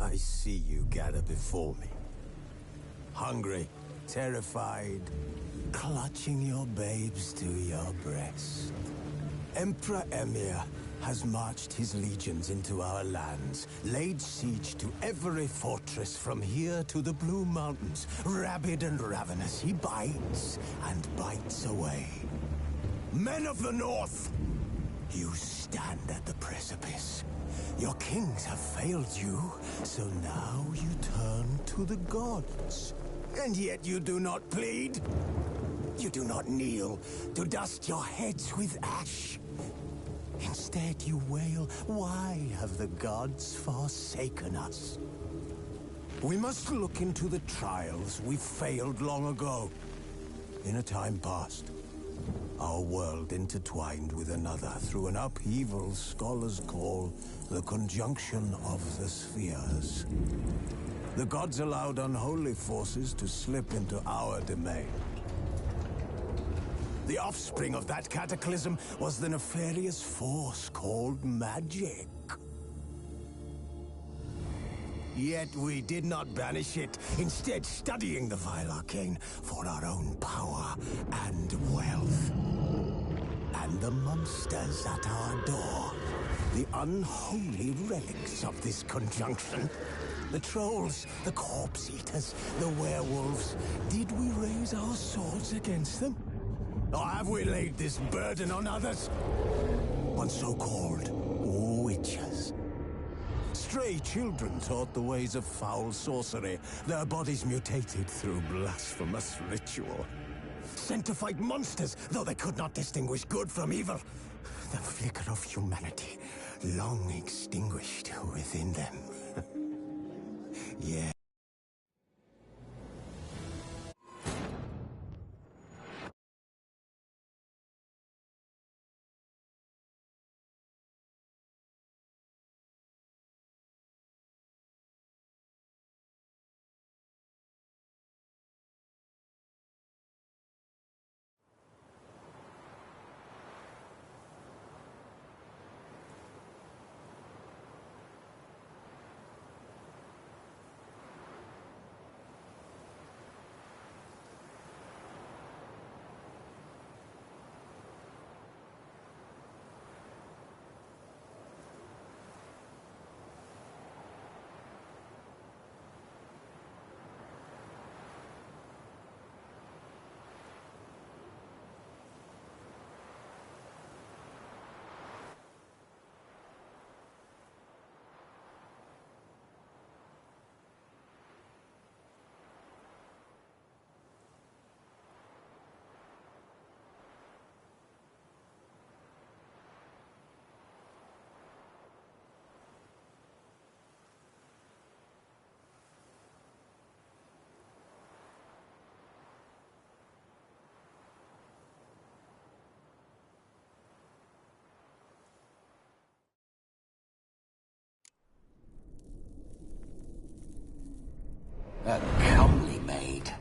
I see you gather before me. Hungry, terrified, clutching your babes to your breast. Emperor Emir has marched his legions into our lands, laid siege to every fortress from here to the Blue Mountains. Rabid and ravenous, he bites and bites away. Men of the North, you stand at the precipice. Your kings have failed you, so now you turn to the gods. And yet you do not plead. You do not kneel to dust your heads with ash. Instead you wail, why have the gods forsaken us? We must look into the trials we failed long ago. In a time past, our world intertwined with another through an upheaval scholars call the conjunction of the spheres. The gods allowed unholy forces to slip into our domain. The offspring of that cataclysm was the nefarious force called magic. Yet we did not banish it, instead studying the vile arcane for our own power and wealth. And the monsters at our door, the unholy relics of this conjunction. The trolls, the corpse eaters, the werewolves. Did we raise our swords against them? Or have we laid this burden on others? On so-called witches. Stray children taught the ways of foul sorcery, their bodies mutated through blasphemous ritual. Sent to fight monsters, though they could not distinguish good from evil. The flicker of humanity, long extinguished within them. Yeah. A comely maid.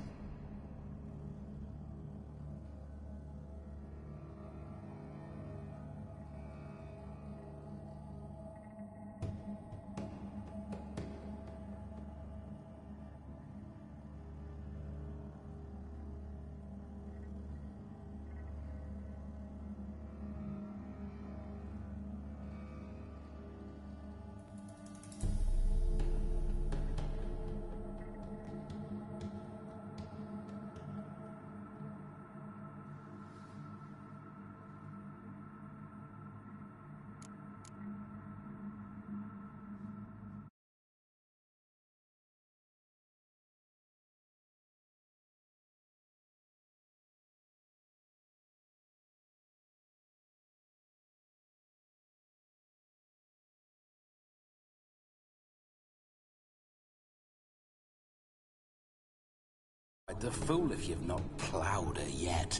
The fool if you've not ploughed her yet.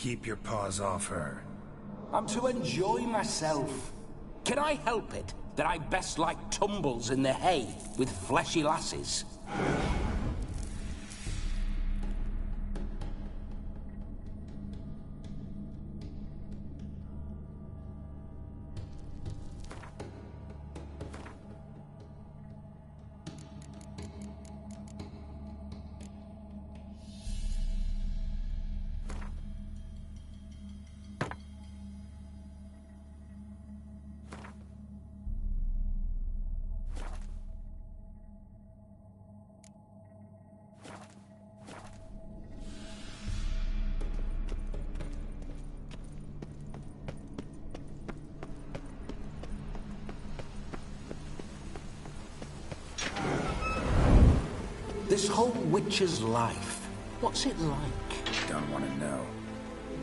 Keep your paws off her. I'm to enjoy myself. Can I help it that I best like tumbles in the hay with fleshy lasses? This whole witcher's life, what's it like? Don't want to know.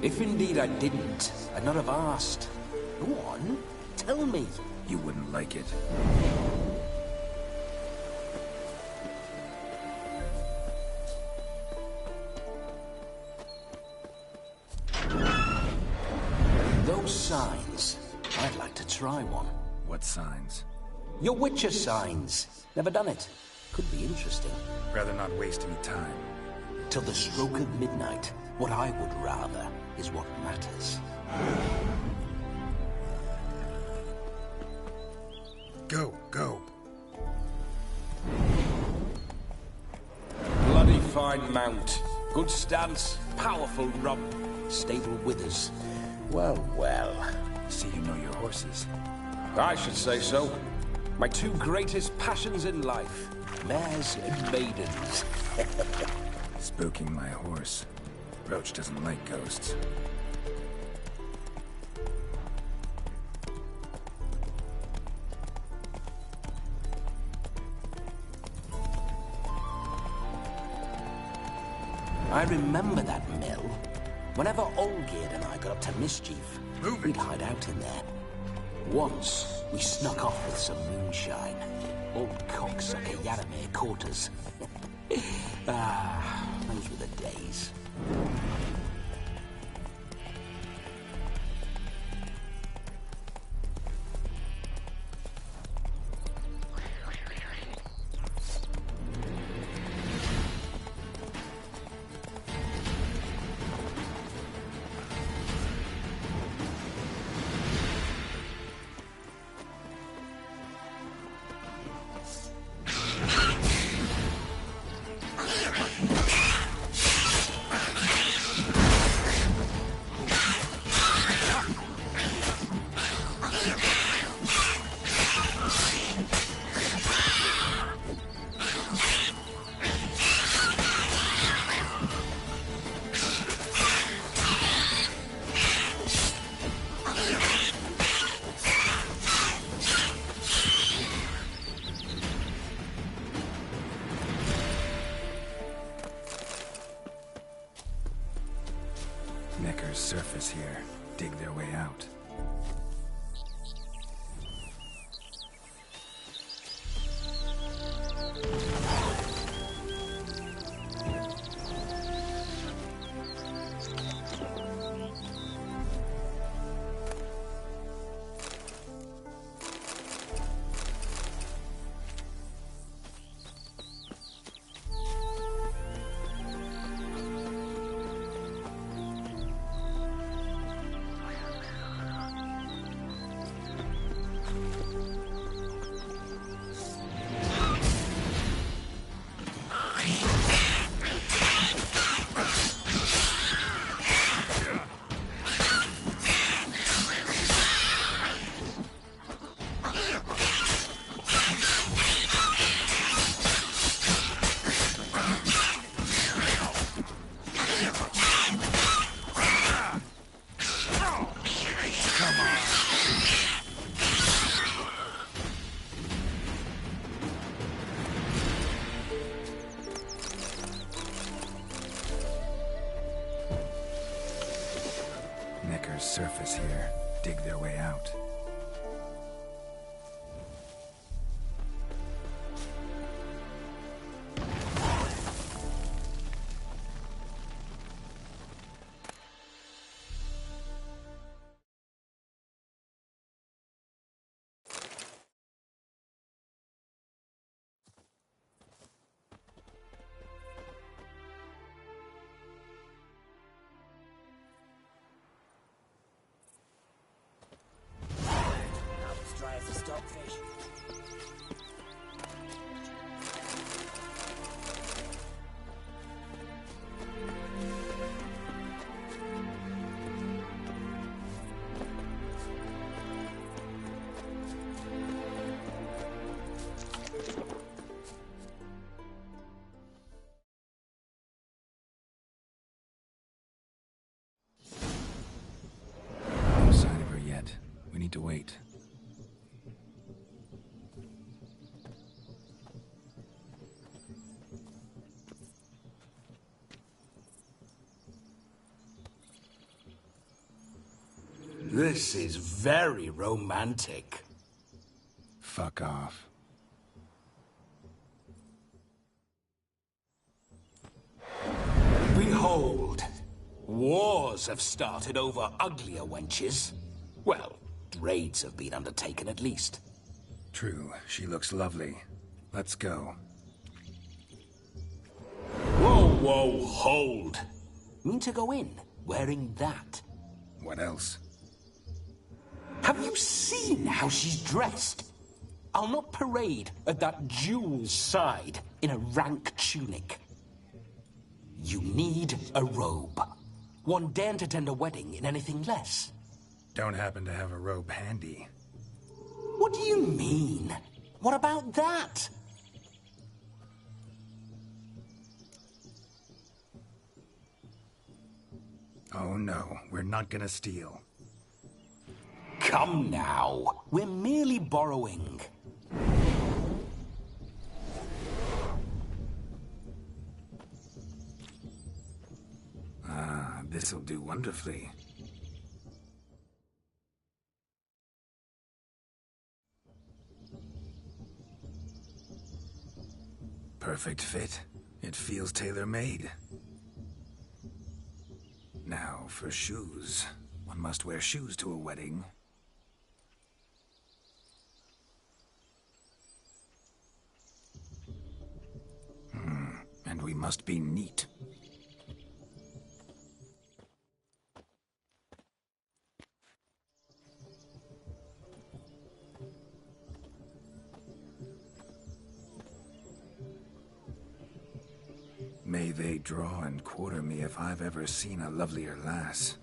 If indeed I didn't, I'd not have asked. Go on, tell me. You wouldn't like it. Those signs, I'd like to try one. What signs? Your witcher signs. Never done it. Could be interesting. Rather not waste any time. Till the stroke of midnight, what I would rather is what matters. Go, go. Bloody fine mount. Good stance, powerful rump, stable withers. Well, well. See you know your horses. I should say so. My two greatest passions in life. Mares and maidens. Spooking my horse. Roach doesn't like ghosts. I remember that mill. Whenever Olgierd and I got up to mischief, we'd hide out in there. Once, we snuck off with some moonshine. Old cocksucker Yaramir caught us. Those were the days. Necker's surface here. Dig their way out. Necker's surface here. Dig their way out. need to wait. This is very romantic. Fuck off. Behold, wars have started over uglier wenches. Well, raids have been undertaken at least. True, she looks lovely. Let's go. Whoa, whoa, hold. Mean to go in, wearing that? What else? Have you seen how she's dressed? I'll not parade at that jewel's side in a rank tunic. You need a robe. One daren't attend a wedding in anything less. Don't happen to have a robe handy. What do you mean? What about that? Oh no, we're not gonna steal. Come now. We're merely borrowing. Ah, this'll do wonderfully. Perfect fit. It feels tailor-made. Now, for shoes. One must wear shoes to a wedding. And we must be neat. May they draw and quarter me if I've ever seen a lovelier lass.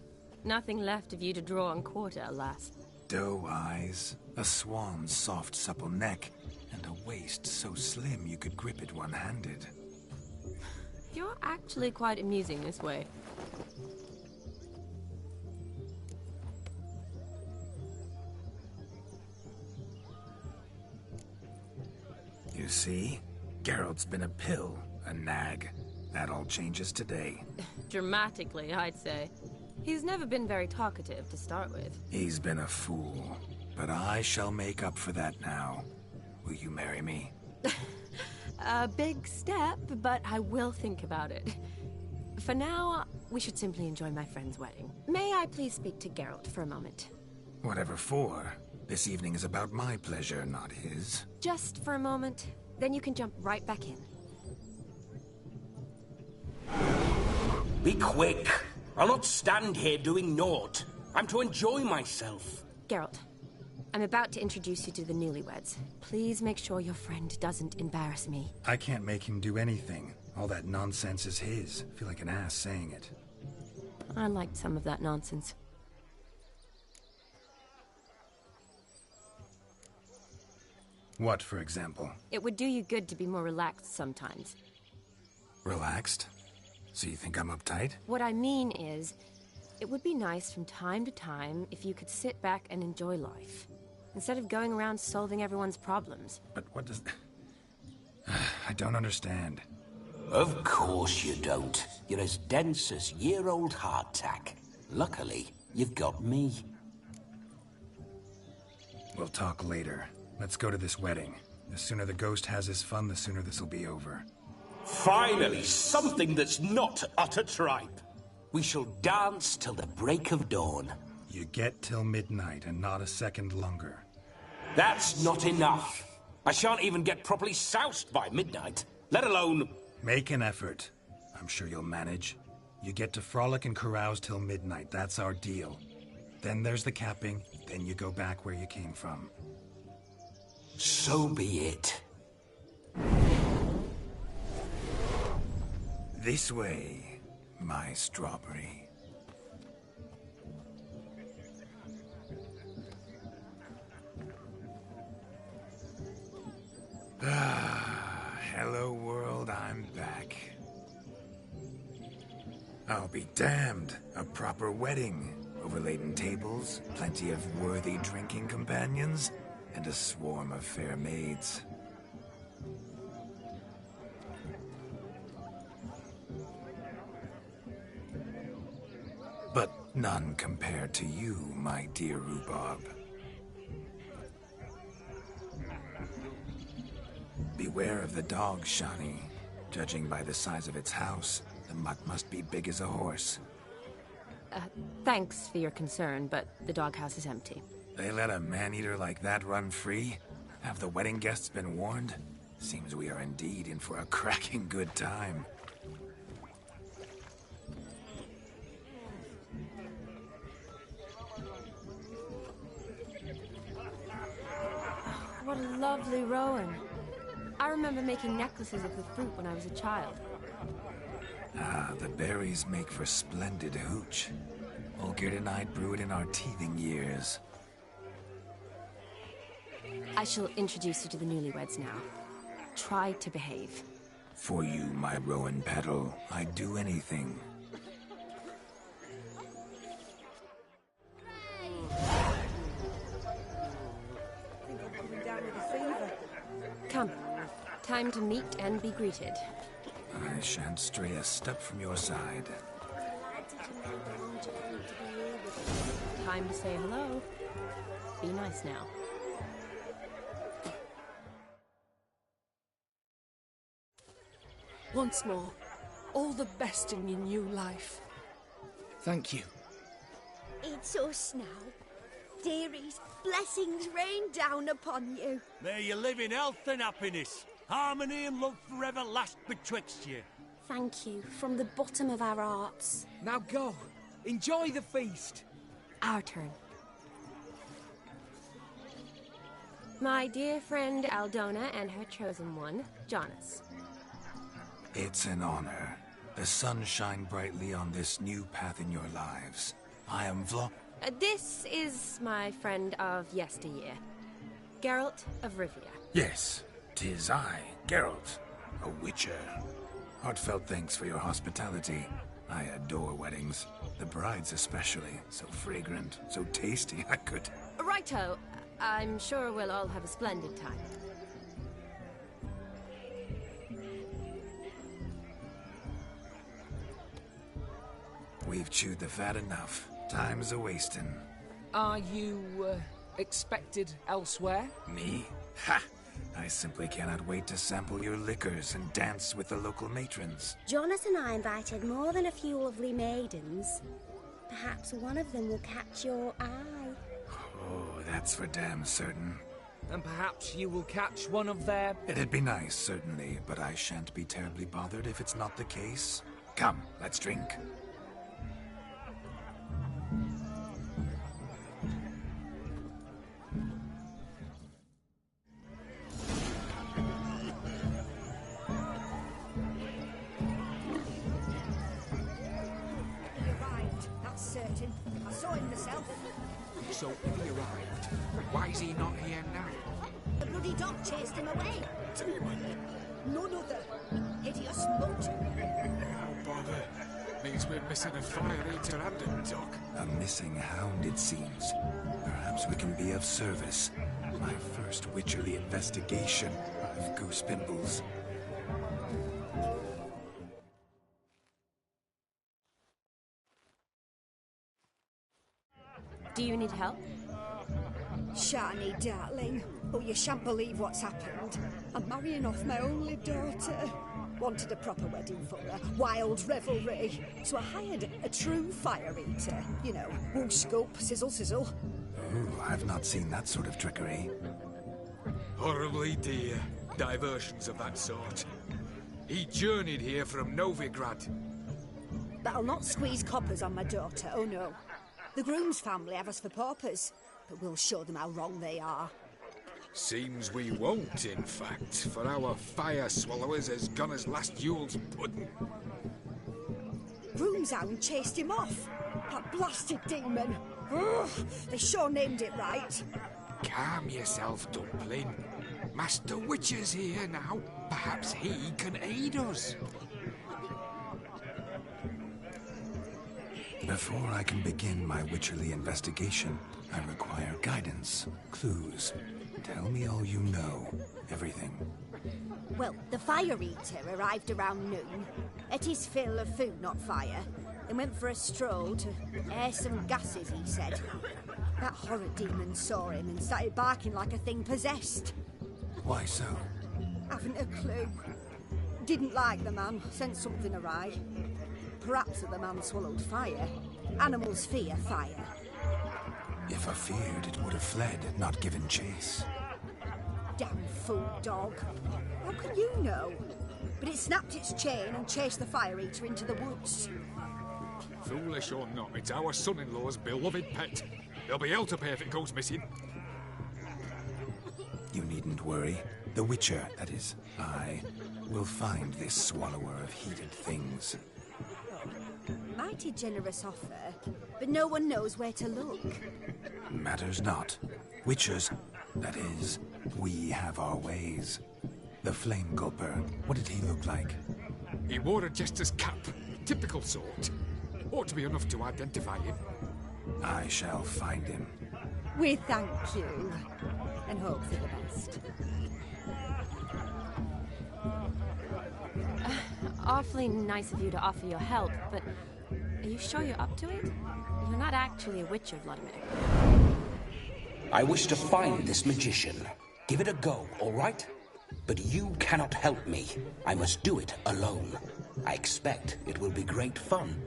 Nothing left of you to draw and quarter, alas. Doe eyes, a swan's soft supple neck, and a waist so slim you could grip it one-handed. You're actually quite amusing this way. You see? Geralt's been a pill, a nag. That all changes today. Dramatically, I'd say. He's never been very talkative to start with. He's been a fool, but I shall make up for that now. Will you marry me? A big step, but I will think about it. For now, we should simply enjoy my friend's wedding. May I please speak to Geralt for a moment? Whatever for. This evening is about my pleasure, not his. Just for a moment, then you can jump right back in. Be quick. I'll not stand here doing naught. I'm to enjoy myself. Geralt, I'm about to introduce you to the newlyweds. Please make sure your friend doesn't embarrass me. I can't make him do anything. All that nonsense is his. I feel like an ass saying it. I liked some of that nonsense. What, for example? It would do you good to be more relaxed sometimes. Relaxed? So you think I'm uptight? What I mean is, it would be nice from time to time if you could sit back and enjoy life, instead of going around solving everyone's problems. But what does... I don't understand. Of course you don't. You're as dense as year-old hardtack. Luckily, you've got me. We'll talk later. Let's go to this wedding. The sooner the ghost has his fun, the sooner this'll be over. Finally, something that's not utter tripe. We shall dance till the break of dawn. You get till midnight and not a second longer. That's not enough. I shan't even get properly soused by midnight, let alone... Make an effort. I'm sure you'll manage. You get to frolic and carouse till midnight. That's our deal. Then there's the capping. Then you go back where you came from. So be it. This way, my strawberry. Hello world, I'm back. I'll be damned. A proper wedding. A Overladen tables, plenty of worthy drinking companions, and a swarm of fair maids. But none compared to you, my dear Rhubarb. Beware of the dog, Shani. Judging by the size of its house, the mutt must be big as a horse. Thanks for your concern, but the doghouse is empty. They let a man-eater like that run free? Have the wedding guests been warned? Seems we are indeed in for a cracking good time. What a lovely rowan. I remember making necklaces of the fruit when I was a child. Ah, the berries make for splendid hooch. Olgierd and I brew it in our teething years. I shall introduce you to the newlyweds now. Try to behave. For you, my rowan petal, I'd do anything. Come. Time to meet and be greeted. I shan't stray a step from your side. Time to say hello. Be nice now. Once more, all the best in your new life. Thank you. It's us now. Dearies, blessings rain down upon you. May you live in health and happiness. Harmony and love forever last betwixt you. Thank you, from the bottom of our hearts. Now go. Enjoy the feast. Our turn. My dear friend Aldona and her chosen one, Jonas. It's an honor. The sun shine brightly on this new path in your lives. I am This is my friend of yesteryear, Geralt of Rivia. Yes, 'tis I, Geralt, a witcher. Heartfelt thanks for your hospitality. I adore weddings. The brides especially. So fragrant, so tasty, I could... Righto. I'm sure we'll all have a splendid time. We've chewed the fat enough. Time's a-wasting. Are you, expected elsewhere? Me? Ha! I simply cannot wait to sample your liquors and dance with the local matrons. Jonas and I invited more than a few lovely maidens. Perhaps one of them will catch your eye. Oh, that's for damn certain. And perhaps you will catch one of their... It'd be nice, certainly, but I shan't be terribly bothered if it's not the case. Come, let's drink. Certain. I saw him myself. So if he arrived, why is he not here now? The bloody dog chased him away. Demon! None other. Hideous mutt. Oh, bother. Means we're missing a fire eater and a dog. A missing hound, it seems. Perhaps we can be of service. My first witcherly investigation of goose pimples. Do you need help? Shani, darling. Oh, you shan't believe what's happened. I'm marrying off my only daughter. Wanted a proper wedding for her. Wild revelry. So I hired a true fire eater. You know, whoosh scoop, sizzle sizzle. Ooh, I've not seen that sort of trickery. Horribly dear. Diversions of that sort. He journeyed here from Novigrad. But I'll not squeeze coppers on my daughter, oh no. The groom's family have us for paupers, but we'll show them how wrong they are. Seems we won't, in fact, for our fire swallowers has gone as last Yule's pudding. Groom's hound chased him off. That blasted demon. Ugh, they sure named it right. Calm yourself, Dumpling. Master Witcher's here now. Perhaps he can aid us. Before I can begin my witcherly investigation, I require guidance, clues. Tell me all you know. Everything. Well, the Fire Eater arrived around noon, ate his fill of food, not fire, and went for a stroll to air some gases, he said. That horror demon saw him and started barking like a thing possessed. Why so? Haven't a clue. Didn't like the man, sensed something awry. Perhaps the man swallowed fire. Animals fear fire. If I feared, it would have fled, not given chase. Damn fool dog. How can you know? But it snapped its chain and chased the Fire Eater into the woods. Foolish or not, it's our son-in-law's beloved pet. There'll be hell to pay if it goes missing. You needn't worry. The Witcher, that is, I, will find this swallower of heated things. Mighty generous offer, but no one knows where to look. Matters not. Witchers, that is, we have our ways. The Flame Gulper, what did he look like? He wore a jester's cap, typical sort. Ought to be enough to identify him. I shall find him. We thank you, and hope for the best. Awfully nice of you to offer your help, but are you sure you're up to it? You're not actually a witcher, Vladimir. I wish to find this magician. Give it a go, all right? But you cannot help me. I must do it alone. I expect it will be great fun.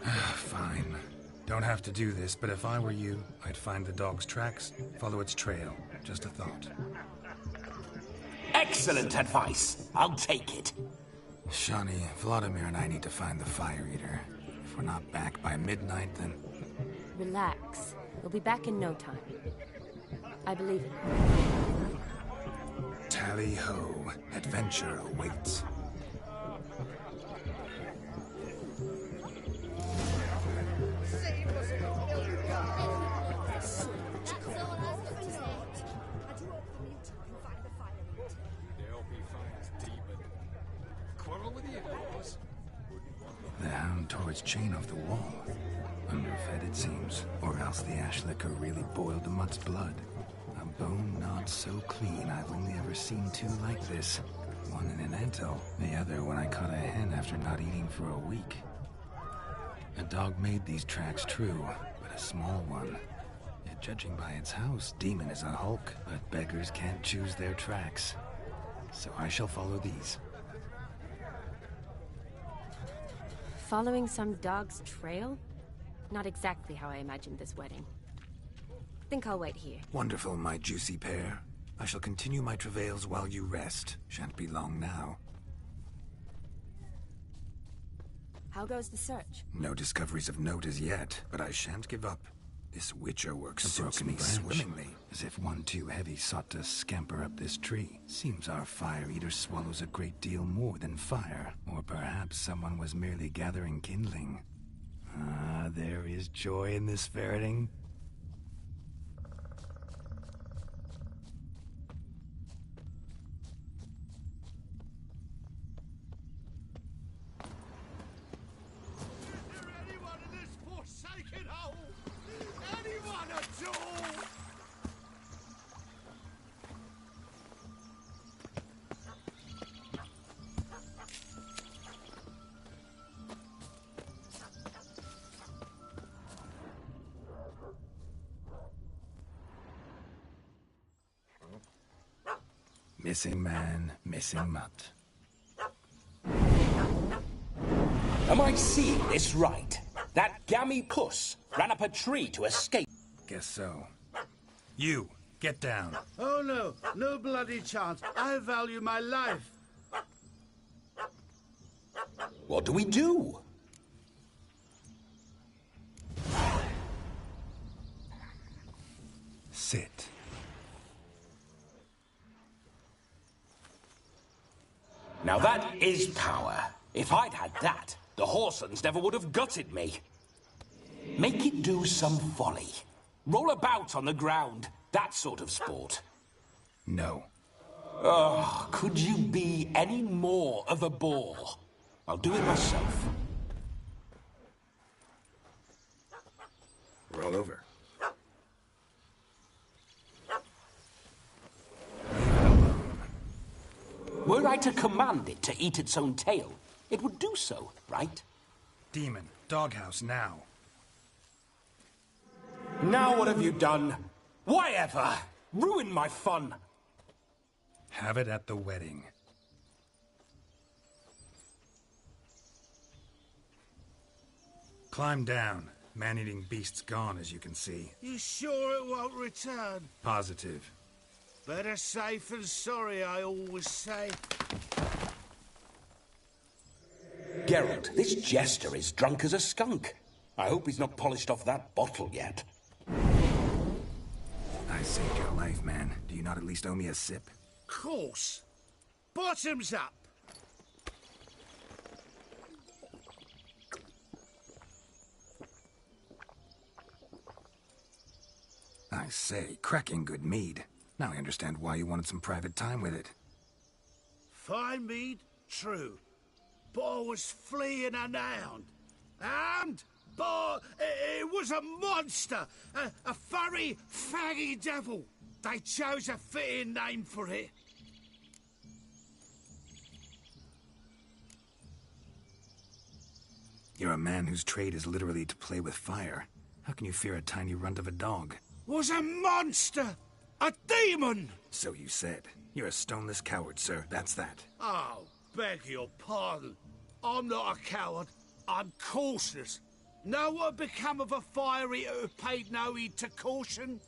Fine. Don't have to do this, but if I were you, I'd find the dog's tracks, follow its trail. Just a thought. Excellent advice. I'll take it. Shawnee, Vladimir and I need to find the Fire Eater. If we're not back by midnight, then... Relax. We'll be back in no time. I believe in you. Tally-ho. Adventure awaits. The hound tore its chain off the wall. Underfed, it seems. Or else the ash liquor really boiled the mutt's blood. A bone not so clean I've only ever seen two like this. One in an anthill, the other when I caught a hen after not eating for a week. A dog made these tracks true, but a small one. Yet judging by its house, Demon is a hulk, but beggars can't choose their tracks. So I shall follow these. Following some dog's trail? Not exactly how I imagined this wedding. Think I'll wait here. Wonderful, my juicy pair. I shall continue my travails while you rest. Shan't be long now. How goes the search? No discoveries of note as yet, but I shan't give up. This Witcher work suits me swimmingly, as if one too heavy sought to scamper up this tree. Seems our Fire Eater swallows a great deal more than fire, or perhaps someone was merely gathering kindling. Ah, there is joy in this ferreting. Missing man, missing mutt. Am I seeing this right? That gammy puss ran up a tree to escape. Guess so. You, get down. Oh no, no bloody chance. I value my life. What do we do? Sit. Now that is power. If I'd had that, the Horsons never would have gutted me. Make it do some folly. Roll about on the ground. That sort of sport. No. Oh, could you be any more of a bore? I'll do it myself. Crawl over. Were I to command it to eat its own tail, it would do so, right? Demon, doghouse now. Now what have you done? Why ever? Ruined my fun. Have it at the wedding. Climb down. Man-eating beast's gone, as you can see. You sure it won't return? Positive. Better safe than sorry, I always say. Geralt, this jester is drunk as a skunk. I hope he's not polished off that bottle yet. I saved your life, man. Do you not at least owe me a sip? Course. Bottoms up. I say, cracking good mead. Now I understand why you wanted some private time with it. Fine mead, true. But I was fleeing unarmed. Armed? But it was a monster. A furry, faggy devil. They chose a fitting name for it. You're a man whose trade is literally to play with fire. How can you fear a tiny runt of a dog? Was a monster! A demon! So you said. You're a stoneless coward, sir. That's that. Oh, beg your pardon. I'm not a coward. I'm cautious. Know what become of a fire eater who paid no heed to caution?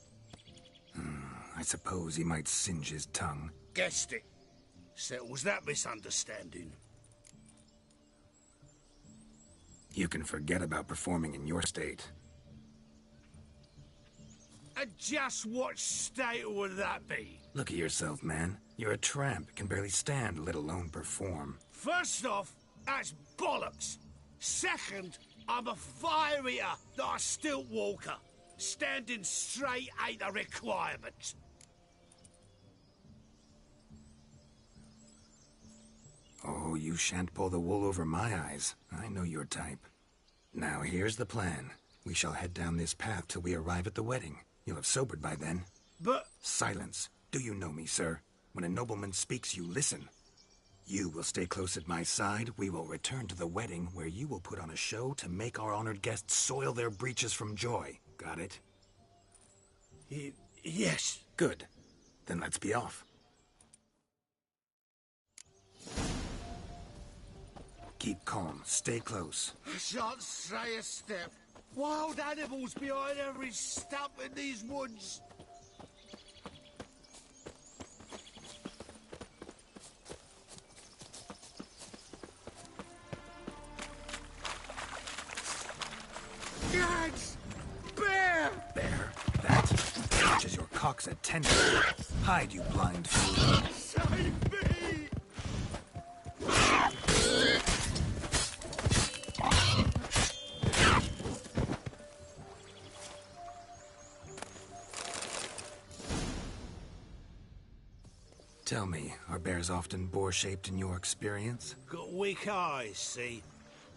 I suppose he might singe his tongue. Guessed it. Settles that misunderstanding. You can forget about performing in your state. And just what state would that be? Look at yourself, man. You're a tramp, can barely stand, let alone perform. First off, that's bollocks. Second, I'm a fire eater, not a stilt walker. Standing straight ain't a requirement. Oh, you shan't pull the wool over my eyes. I know your type. Now, here's the plan. We shall head down this path till we arrive at the wedding. You'll have sobered by then. But... Silence. Do you know me, sir? When a nobleman speaks, you listen. You will stay close at my side. We will return to the wedding, where you will put on a show to make our honored guests soil their breeches from joy. Got it? Yes. Good. Then let's be off. Keep calm. Stay close. I shan't say a step. Wild animals behind every stump in these woods. Gads! Bear! Bear? That touches your cocks at 10. Hide, you blind fool. Save me! Tell me, are bears often boar-shaped in your experience? Got weak eyes, see?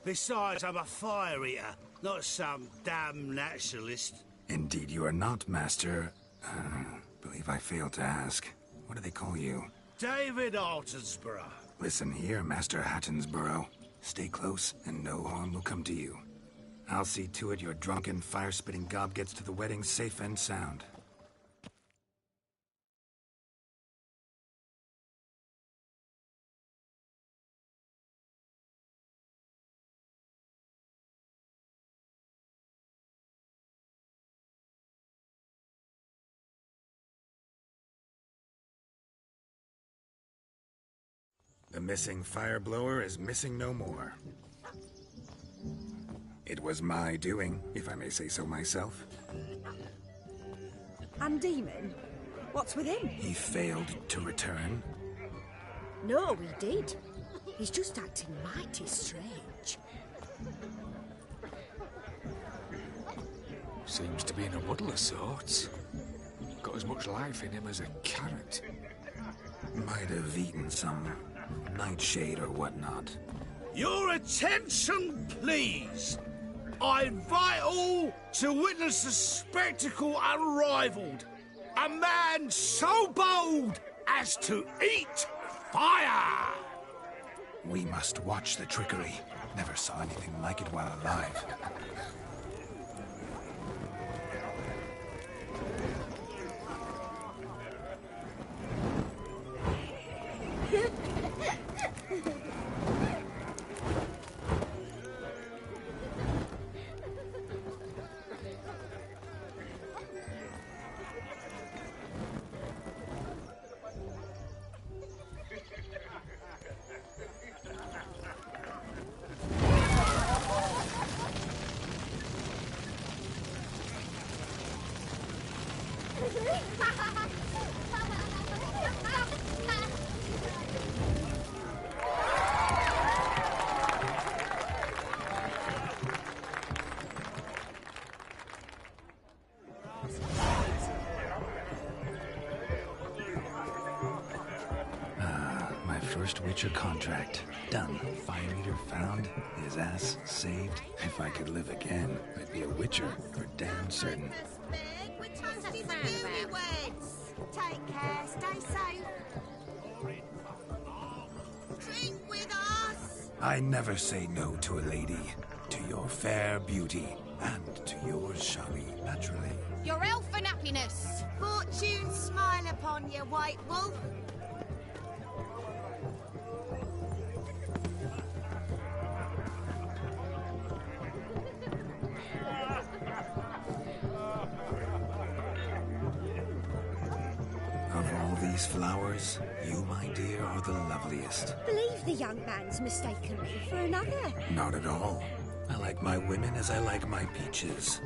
Besides, I'm a fire eater, not some damn naturalist. Indeed you are not, Master... believe I failed to ask. What do they call you? David Altonsborough. Listen here, Master Hattonsborough. Stay close, and no harm will come to you. I'll see to it your drunken, fire-spitting gob gets to the wedding safe and sound. The missing fire blower is missing no more. It was my doing, if I may say so myself. And Demon? What's with him? He failed to return. No, he did. He's just acting mighty strange. Seems to be in a muddle of sorts. Got as much life in him as a carrot. Might have eaten some nightshade or whatnot. Your attention, please. I invite all to witness a spectacle unrivaled. A man so bold as to eat fire! We must watch the trickery. Never saw anything like it while alive. First Witcher contract. Done. Fire meter found. His ass saved. If I could live again, I'd be a Witcher for damn certain. Take care, stay safe. Drink with us. I never say no to a lady. To your fair beauty. And to yours, Shani, naturally. Your elfin happiness. Fortune smile upon you, White Wolf. These flowers, you, my dear, are the loveliest. Believe the young man's mistaken me for another. Not at all. I like my women as I like my peaches.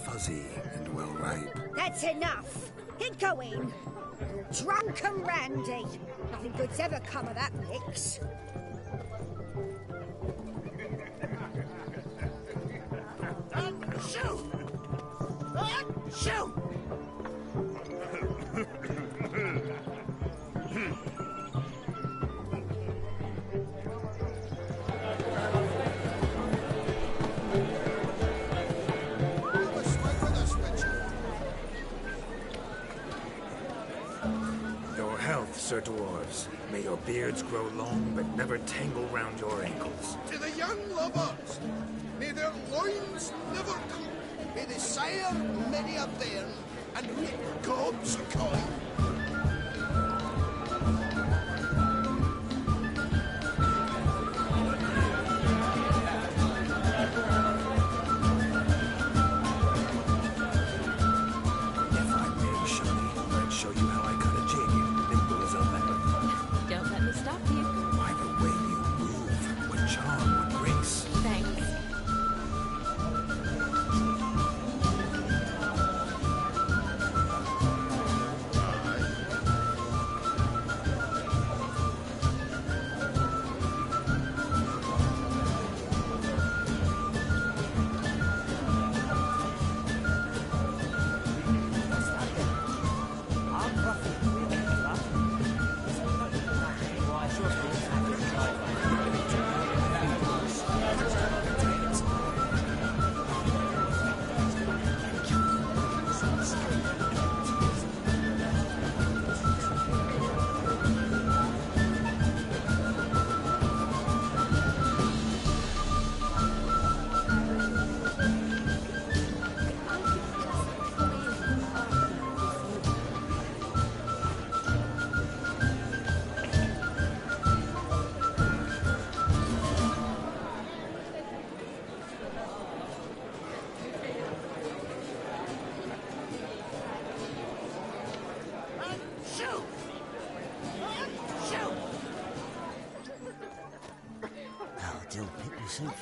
Fuzzy and well ripe. That's enough. Get going. You're drunk and randy. Nothing good's ever come of that mix. Shoot! Shoot! Your health, Sir Dwarves. May your beards grow long, but never tangle round your ankles. To the young lovers, may their loins never come. May they sire many a bairn and reap gobs of coin.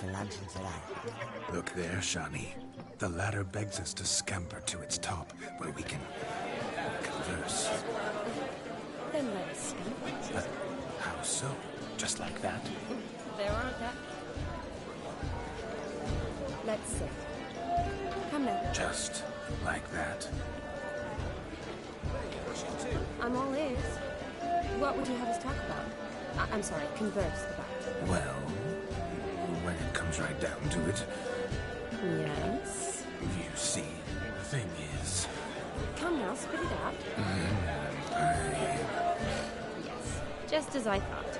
For luncheon today. Look there, Shani. The ladder begs us to scamper to its top, where we can converse. Then let us speak. But how so? Just like that? There aren't that. Let's sit. Come now. Just like that? I'm all ears. What would you have us talk about? I'm sorry, converse about. Well, when it comes right down to it, Yes? You see, the thing is... Come now, spit it out. Yes, just as I thought.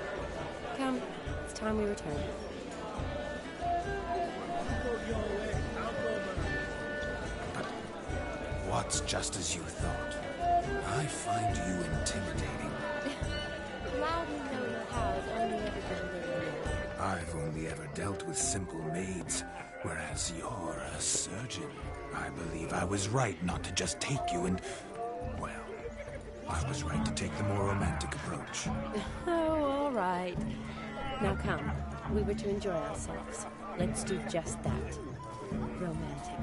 Come, it's time we return. But what's just as you thought? I find you intimidating. Loudly know you have only ever been living. I've only ever dealt with simple maids, whereas you're a surgeon. I believe I was right not to just take you and... well, I was right to take the more romantic approach. Oh, all right. Now come, we were to enjoy ourselves. Let's do just that. Romantic.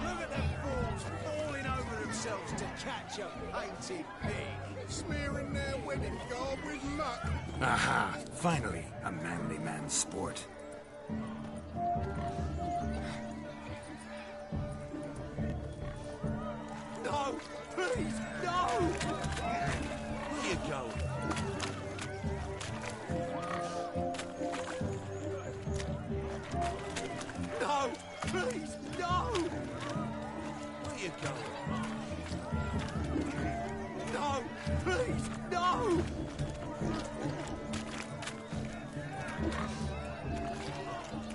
Look at them fools falling over themselves to catch a painted pig, smearing their wedding garb with muck. Aha! Finally, a manly man's sport. No! Please, no! Where you going? No! Please, no! Where you going? No! Please, no!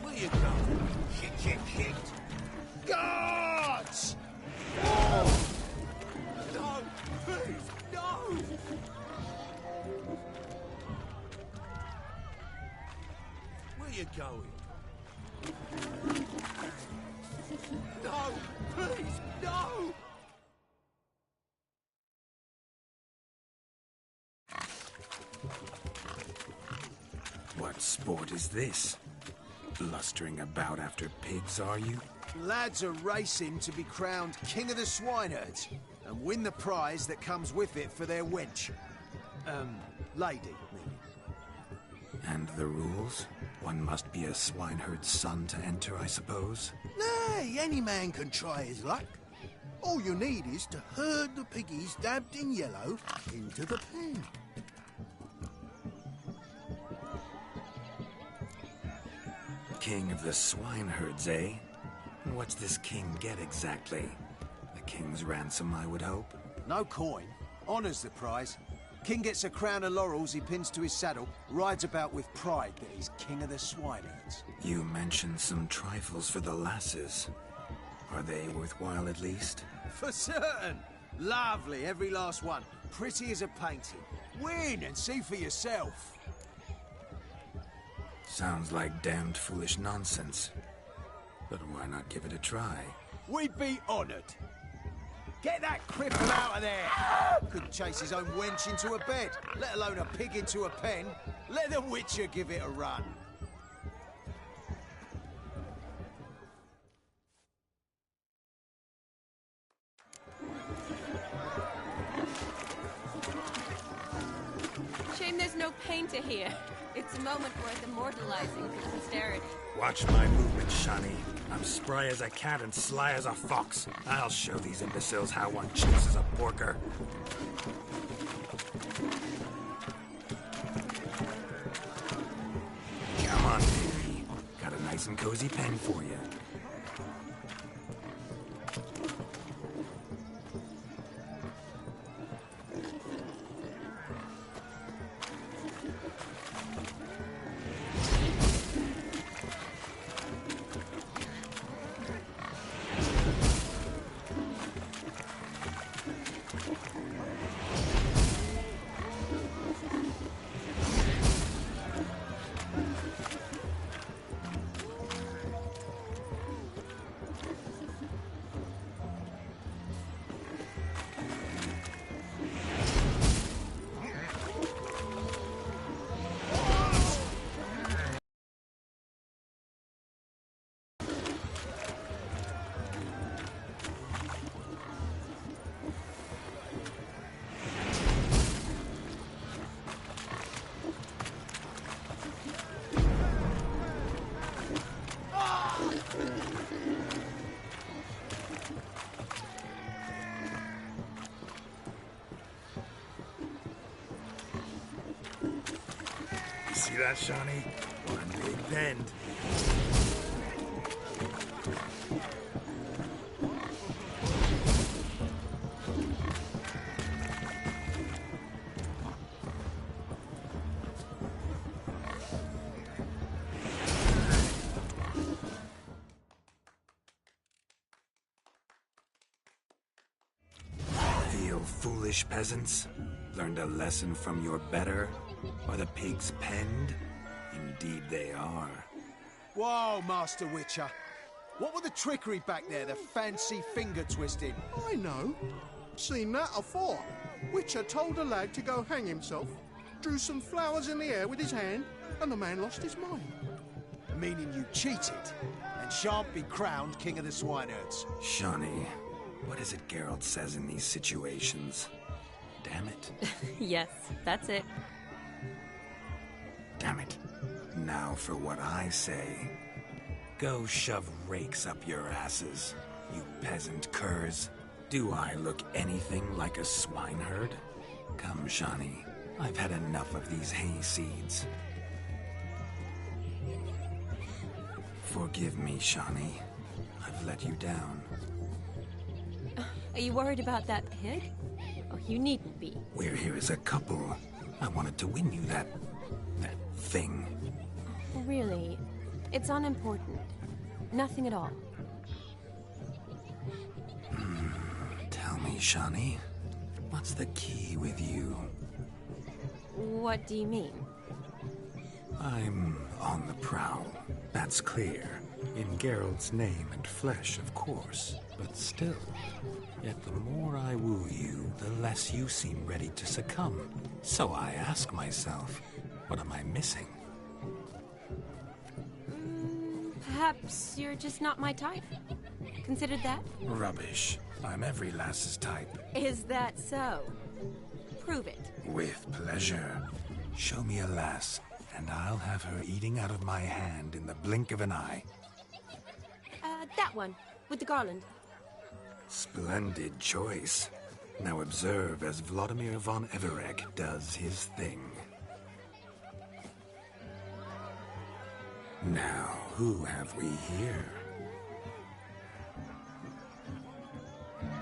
Where you going? Hit! Guards! Oh! No! Please, no! Where you going? No! Please, no! What sport is this? Blustering about after pigs, are you? Lads are racing to be crowned King of the Swineherds and win the prize that comes with it for their wench. Lady, meaning. And the rules? One must be a swineherd's son to enter, I suppose? Nay, any man can try his luck. All you need is to herd the piggies dabbed in yellow into the pen. King of the swineherds, eh? What's this king get exactly? The king's ransom, I would hope? No coin. Honours the prize. King gets a crown of laurels he pins to his saddle, rides about with pride that he's king of the swineherds. You mentioned some trifles for the lasses. Are they worthwhile at least? For certain. Lovely, every last one. Pretty as a painting. Win and see for yourself. Sounds like damned foolish nonsense. But why not give it a try? We'd be honoured. Get that cripple out of there! Couldn't chase his own wench into a bed, let alone a pig into a pen. Let the Witcher give it a run. Shame there's no painter here. It's a moment worth immortalizing for posterity. Watch my movement, Shani. I'm spry as a cat and sly as a fox. I'll show these imbeciles how one chases a porker. Come on, baby. Got a nice and cozy pen for you. See that, Shani? One big bend. Foolish peasants? Learned a lesson from your better? Are the pigs penned? Indeed they are. Whoa, Master Witcher. What were the trickery back there, the fancy finger twisting? I know. Seen that afore. Witcher told a lad to go hang himself, drew some flowers in the air with his hand, and the man lost his mind. Meaning you cheated, and shan't be crowned King of the Swineherds. Shawnee, what is it Geralt says in these situations? Damn it. Yes, that's it. Damn it. Now for what I say. Go shove rakes up your asses, you peasant curs. Do I look anything like a swineherd? Come, Shawnee. I've had enough of these hayseeds. Forgive me, Shawnee. I've let you down. Are you worried about that pig? Oh, you needn't be. We're here as a couple. I wanted to win you that thing. Really? It's unimportant. Nothing at all. Tell me, Shawnee, what's the key with you? What do you mean? I'm on the prowl. That's clear. In Geralt's name and flesh, of course. But still, yet the more I woo you, the less you seem ready to succumb. So I ask myself, what am I missing? Perhaps you're just not my type. Considered that? Rubbish. I'm every lass's type. Is that so? Prove it. With pleasure. Show me a lass, and I'll have her eating out of my hand in the blink of an eye. That one, with the garland. Splendid choice. Now observe as Vladimir von Everec does his thing. Now, who have we here?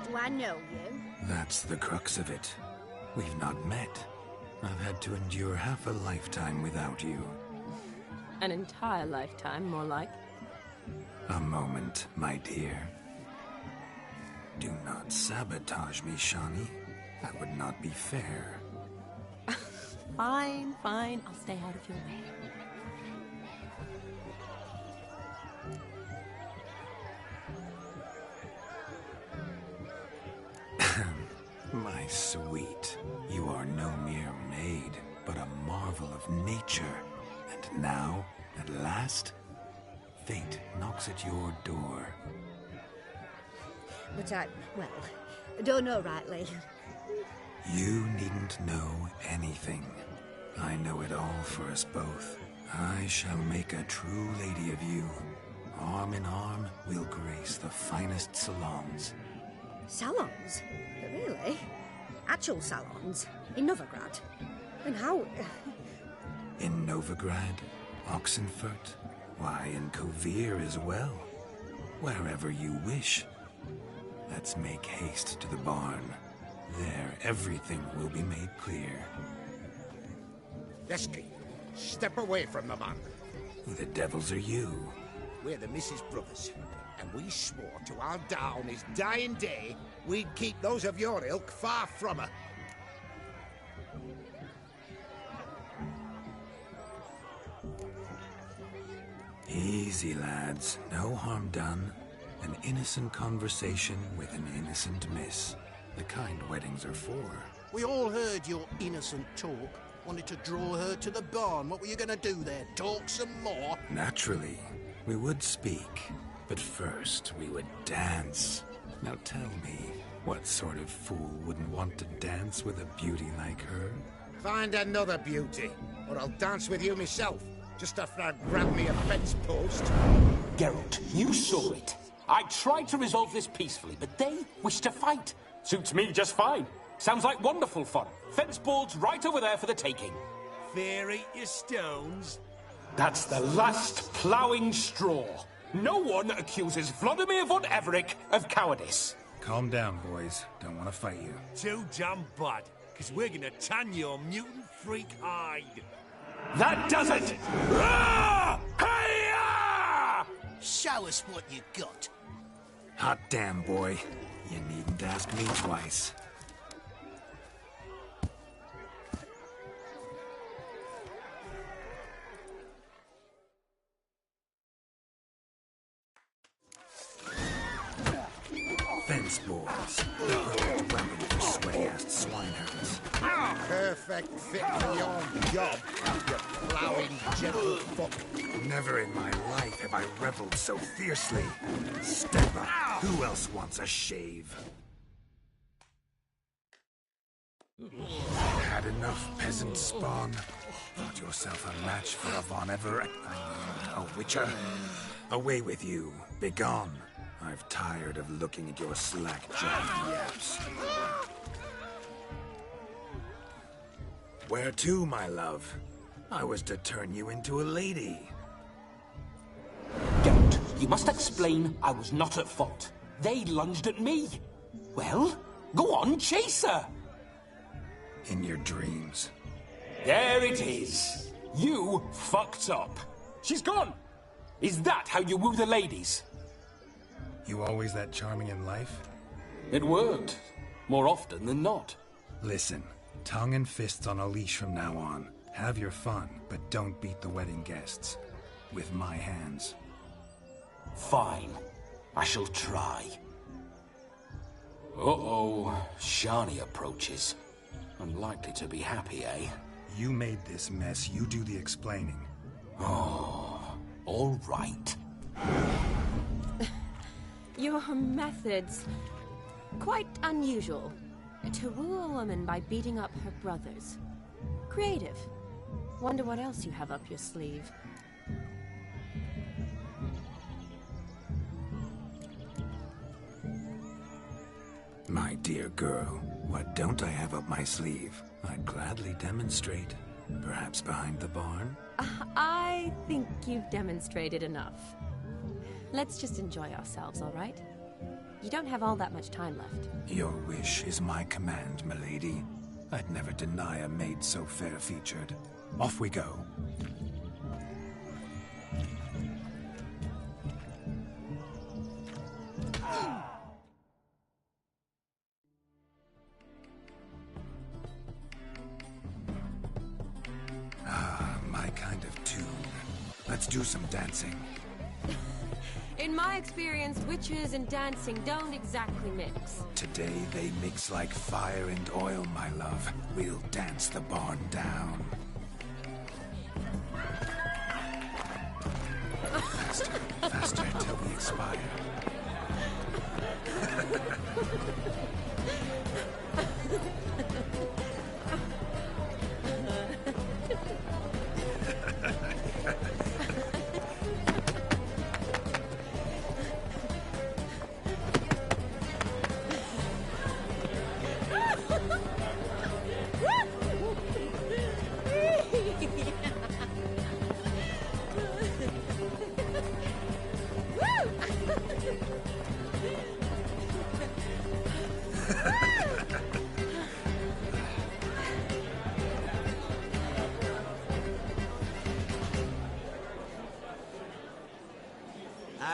Do I know you? That's the crux of it. We've not met. I've had to endure half a lifetime without you. An entire lifetime, more like. A moment, my dear. Do not sabotage me, Shawnee. That would not be fair. Fine, fine. I'll stay out of your way. My sweet, you are no mere maid, but a marvel of nature. And now, at last, fate knocks at your door. But I don't know rightly. You needn't know anything. I know it all for us both. I shall make a true lady of you. Arm in arm, we'll grace the finest salons. Salons? Really? Actual salons? In Novigrad? And how... In Novigrad, Oxenfurt, why, in Kovir as well. Wherever you wish. Let's make haste to the barn. There, everything will be made clear. Lesky, step away from the man. Who the devils are you? We're the Mrs. Brothers, and we swore to our da on his dying day we'd keep those of your ilk far from her. Easy, lads. No harm done. An innocent conversation with an innocent miss. The kind weddings are for. We all heard your innocent talk. Wanted to draw her to the barn. What were you going to do there? Talk some more? Naturally. We would speak. But first, we would dance. Now tell me, what sort of fool wouldn't want to dance with a beauty like her? Find another beauty, or I'll dance with you myself. Just after I grab me a fence post. Geralt, you saw it. I tried to resolve this peacefully, but they wish to fight. Suits me just fine. Sounds like wonderful fun. Fence boards right over there for the taking. Fear eat your stones. That's the last ploughing straw. No one accuses Vladimir von Everett of cowardice. Calm down, boys. Don't want to fight you. Too damn bad, because we're gonna tan your mutant freak hide. That does it! Ah! Hi-ya! Show us what you got. Hot damn, boy. You needn't ask me twice. Fence boards. The perfect weapon for sweaty-assed swineherds. Perfect fit for your job, you ploughing gentlefolk. Never in my life have I reveled so fiercely. Step up. Who else wants a shave? Had enough, peasant spawn? Thought yourself a match for a Von Everett? A Witcher? Away with you. Begone. I've tired of looking at your slack-jawed yaps. Where to, my love? I was to turn you into a lady. Don't. You must explain I was not at fault. They lunged at me. Well, go on, chase her. In your dreams. There it is. You fucked up. She's gone. Is that how you woo the ladies? You always that charming in life? It worked. More often than not. Listen, tongue and fists on a leash from now on. Have your fun, but don't beat the wedding guests. With my hands. Fine. I shall try. Uh-oh. Shani approaches. Unlikely to be happy, eh? You made this mess. You do the explaining. Oh, all right. Your methods... quite unusual. To woo a woman by beating up her brothers. Creative. Wonder what else you have up your sleeve. My dear girl, what don't I have up my sleeve? I'd gladly demonstrate. Perhaps behind the barn? I think you've demonstrated enough. Let's just enjoy ourselves, all right? You don't have all that much time left. Your wish is my command, milady. I'd never deny a maid so fair-featured. Off we go. Ah, my kind of tune. Let's do some dancing. In my experience, witches and dancing don't exactly mix. Today they mix like fire and oil, my love. We'll dance the barn down. Faster, faster till we expire.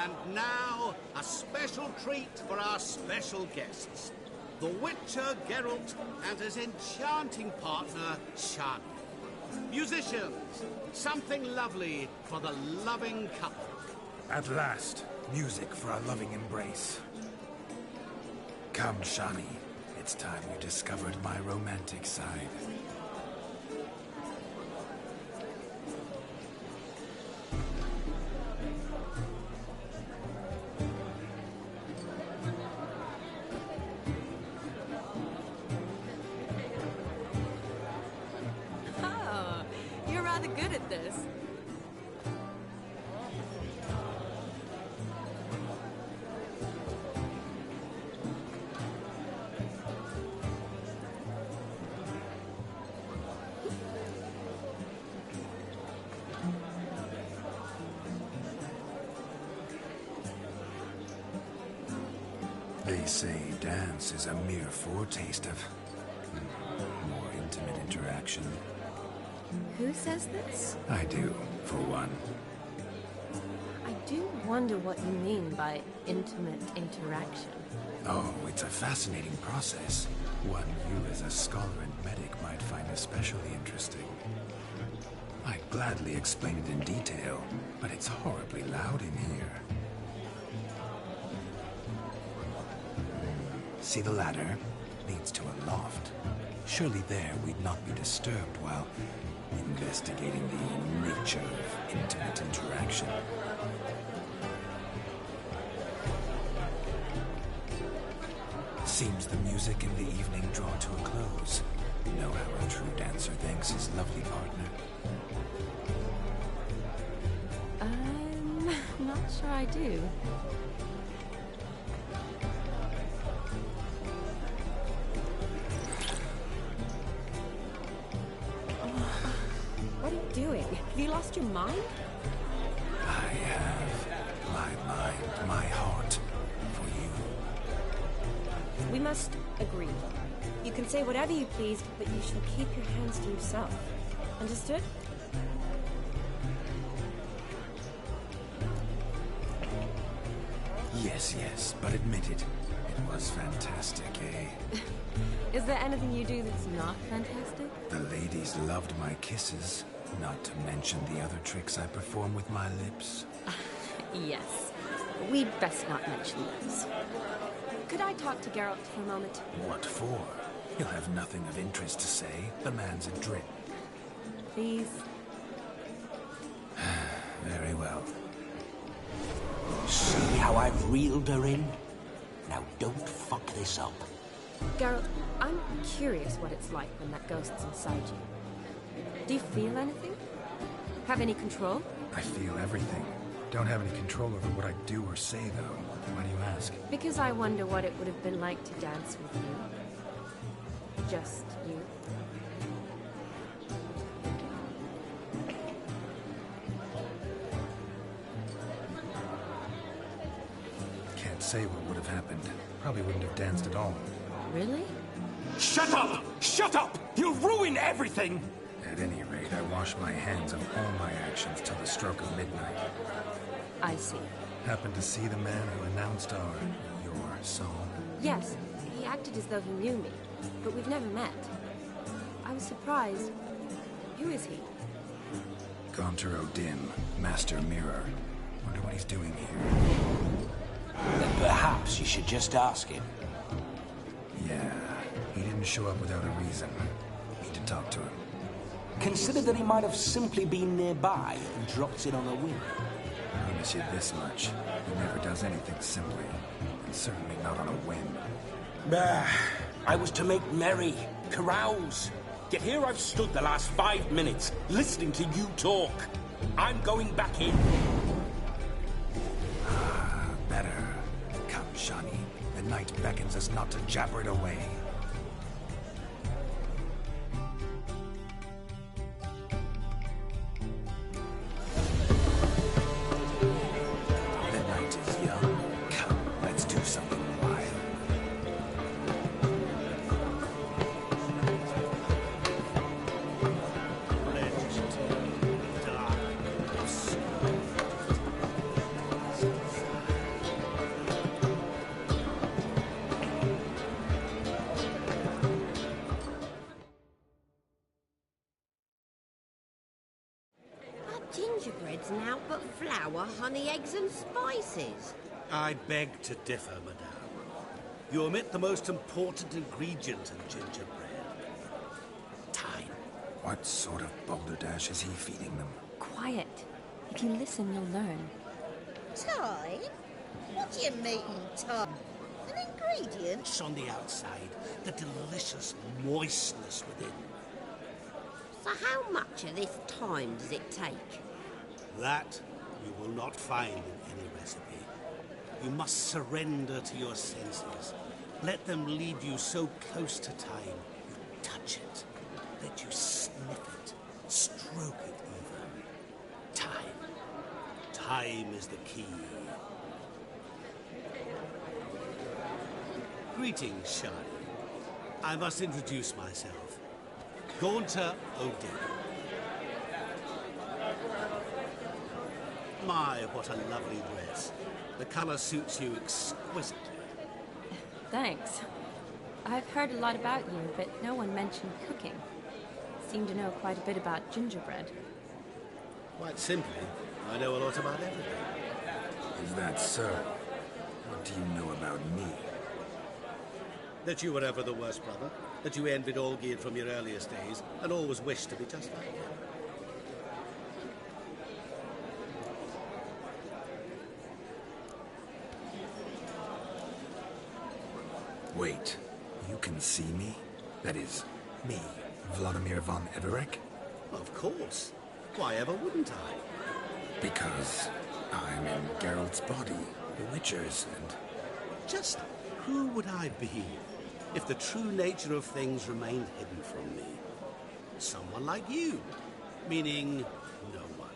And now, a special treat for our special guests. The Witcher Geralt and his enchanting partner, Shani. Musicians, something lovely for the loving couple. At last, music for a loving embrace. Come, Shani. It's time you discovered my romantic side. Oh, you're rather good at this. They say dance is a mere foretaste of more intimate interaction. Who says this? I do, for one. I do wonder what you mean by intimate interaction. Oh, it's a fascinating process. One you as a scholar and medic might find especially interesting. I'd gladly explain it in detail, but it's horribly loud in here. See the ladder? Leads to a loft. Surely there we'd not be disturbed while investigating the nature of intimate interaction. Seems the music in the evening draw to a close. Know how a true dancer thanks his lovely partner? I'm not sure I do. What are you doing? Have you lost your mind? I have my mind, my heart for you. We must agree. You can say whatever you please, but you shall keep your hands to yourself. Understood? Yes, but admit it. It was fantastic, eh? Is there anything you do that's not fantastic? The ladies loved my kisses, not to mention the other tricks I perform with my lips. Yes. We'd best not mention those. Could I talk to Geralt for a moment? What for? He'll have nothing of interest to say. The man's adrift. Please. Very well. See how I've reeled her in? Now don't fuck this up. Geralt, I'm curious what it's like when that ghost's inside you. Do you feel anything? Have any control? I feel everything. Don't have any control over what I do or say, though. Why do you ask? Because I wonder what it would have been like to dance with you. Just you. Can't say what would have happened. Probably wouldn't have danced at all. Really? Shut up! Shut up! You'll ruin everything! At any rate, I wash my hands of all my actions till the stroke of midnight. I see. Happened to see the man who announced your song? Yes, he acted as though he knew me, but we've never met. I was surprised. Who is he? Gaunter O'Dim, Master Mirror. Wonder what he's doing here. Then perhaps you should just ask him. Yeah, he didn't show up without a reason. Need to talk to him. Consider that he might have simply been nearby and dropped in on a whim. Promise you this much. He never does anything simply. And certainly not on a whim. I was to make merry, carouse. Yet here I've stood the last 5 minutes, listening to you talk. I'm going back in. Better. Come, Shani. The night beckons us not to jabber it away. The night is young. Come, let's do something wild. Gingerbread's now but flour, honey, eggs and spices. I beg to differ, madame. You omit the most important ingredient in gingerbread. Time. What sort of balderdash is he feeding them? Quiet. If you listen, you'll learn. Time? What do you mean, time? An ingredient? It's on the outside, the delicious moistness within. So how much of this time does it take? That you will not find in any recipe. You must surrender to your senses. Let them lead you so close to time, you touch it. Let you sniff it, stroke it even. Time. Time is the key. Greetings, Shani. I must introduce myself. Gaunter O'Dick. My, what a lovely dress. The colour suits you exquisitely. Thanks. I've heard a lot about you, but no one mentioned cooking. Seem to know quite a bit about gingerbread. Quite simply, I know a lot about everything. Is that so? What do you know about me? That you were ever the worst brother, that you envied Olgierd from your earliest days, and always wished to be just like him. Wait, you can see me? That is, me, Vladimir von Everek? Of course. Why ever wouldn't I? Because I'm in Geralt's body, the Witcher's, and... Just who would I be if the true nature of things remained hidden from me? Someone like you, meaning no one.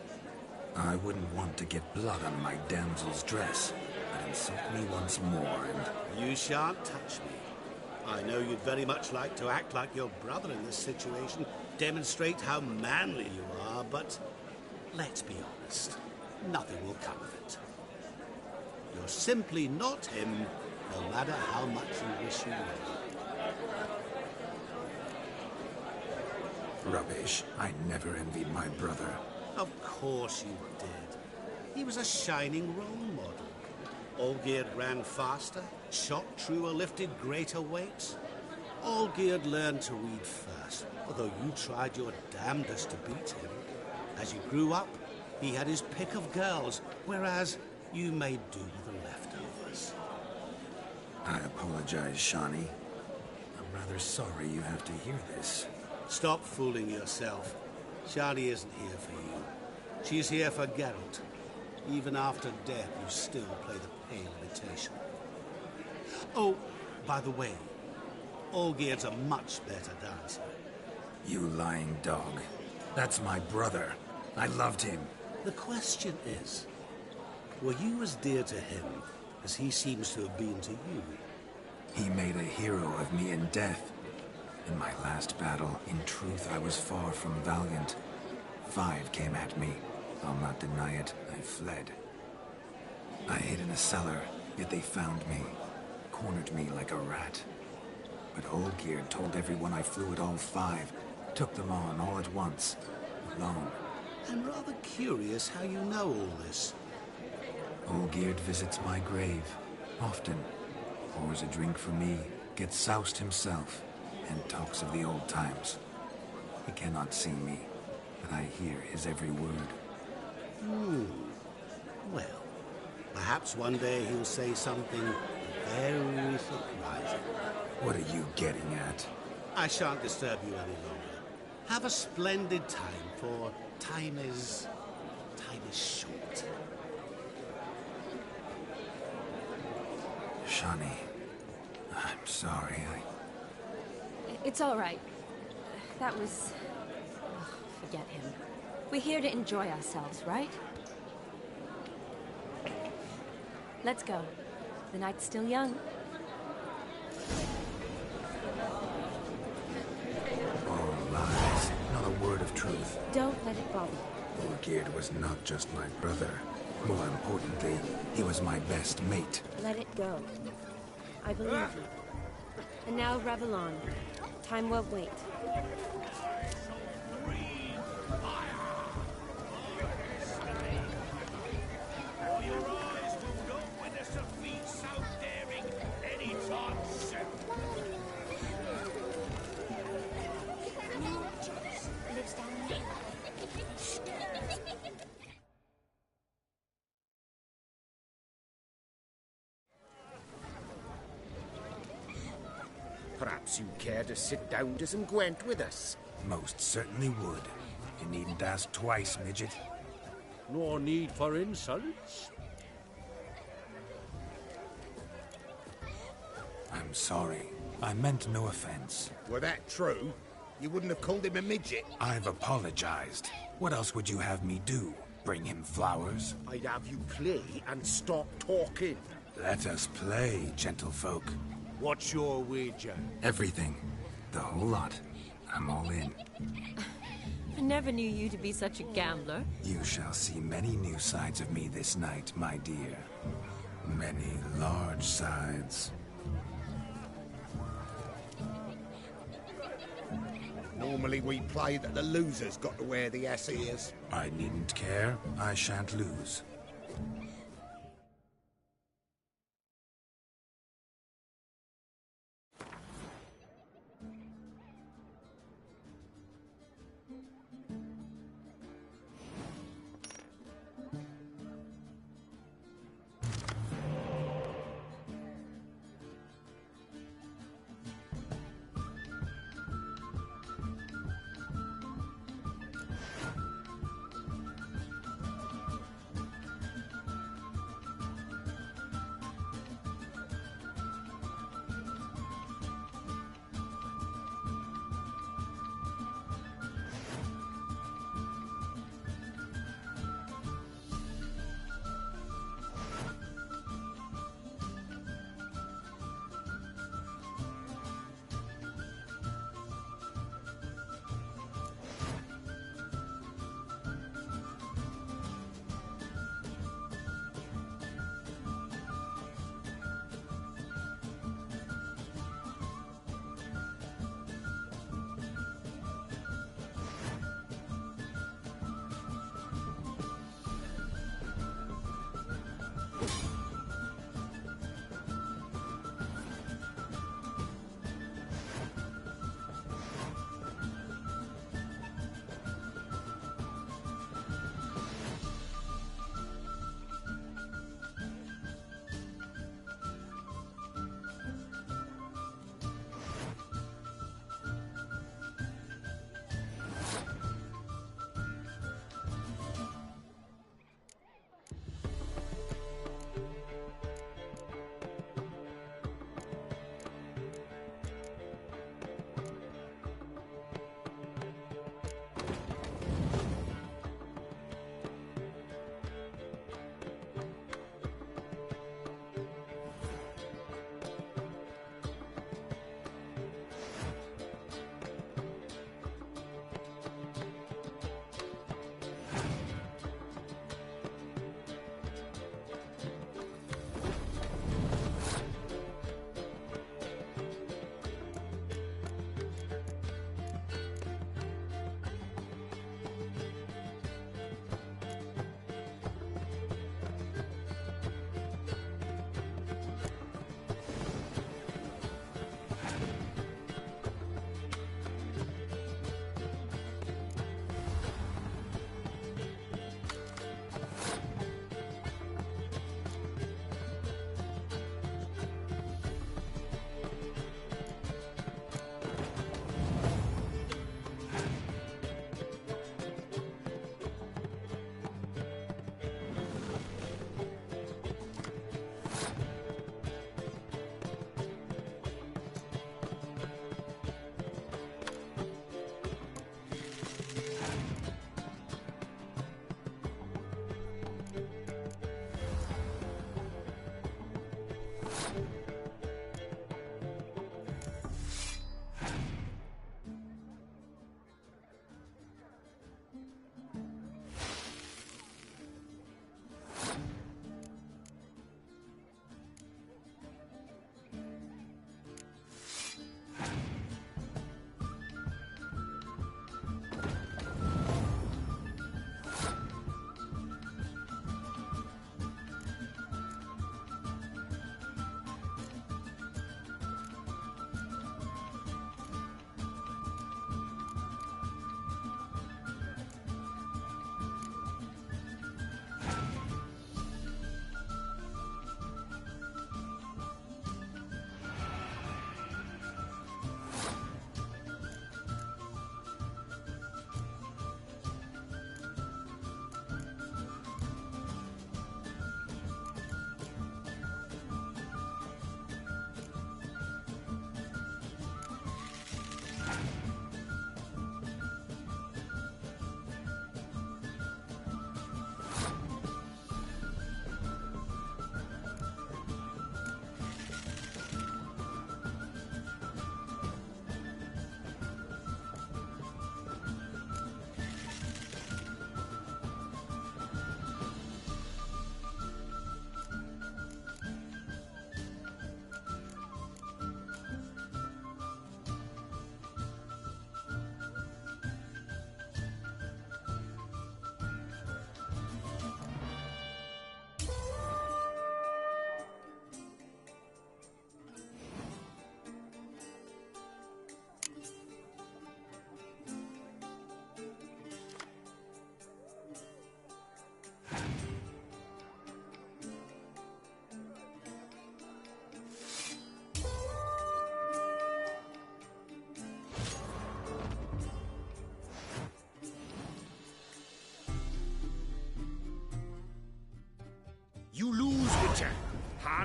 I wouldn't want to get blood on my damsel's dress, but insult me once more and... You shan't touch me. I know you'd very much like to act like your brother in this situation, demonstrate how manly you are, but let's be honest, nothing will come of it. You're simply not him, no matter how much you wish you were. Rubbish. I never envied my brother. Of course you did. He was a shining role model. Olgierd ran faster, shot truer, lifted greater weights. Olgierd learned to read first, although you tried your damnedest to beat him. As you grew up, he had his pick of girls, whereas you made do with the leftovers. I apologize, Shani. I'm rather sorry you have to hear this. Stop fooling yourself. Shani isn't here for you. She's here for Geralt. Even after death, you still play the pale imitation. Oh, by the way, Olgierd's a much better dancer. You lying dog. That's my brother. I loved him. The question is, were you as dear to him as he seems to have been to you? He made a hero of me in death. In my last battle, in truth, I was far from valiant. 5 came at me. I'll not deny it, I fled. I hid in a cellar, yet they found me. Cornered me like a rat. But Olgierd told everyone I flew at all 5. Took them on all at once. Alone. I'm rather curious how you know all this. Olgierd visits my grave. Often. Pours a drink for me. Gets soused himself. And talks of the old times. He cannot see me. But I hear his every word. Well, perhaps one day he'll say something very surprising. What are you getting at? I shan't disturb you any longer. Have a splendid time, for time is short. Shani, I'm sorry, It's all right. That was... Oh, forget him. We're here to enjoy ourselves, right? Let's go. The night's still young. All lies. Not a word of truth. Don't let it bother you. Olgierd was not just my brother. More importantly, he was my best mate. Let it go. I believe you. And now revel on. Time won't wait. Perhaps you'd care to sit down to some Gwent with us? Most certainly would. You needn't ask twice, midget. No need for insults. I'm sorry. I meant no offense. Were that true, you wouldn't have called him a midget. I've apologized. What else would you have me do? Bring him flowers? I'd have you play and stop talking. Let us play, gentlefolk. What's your wager? Everything. The whole lot. I'm all in. I never knew you to be such a gambler. You shall see many new sides of me this night, my dear. Many large sides. Normally we play that the loser's got to wear the ass ears. I needn't care. I shan't lose.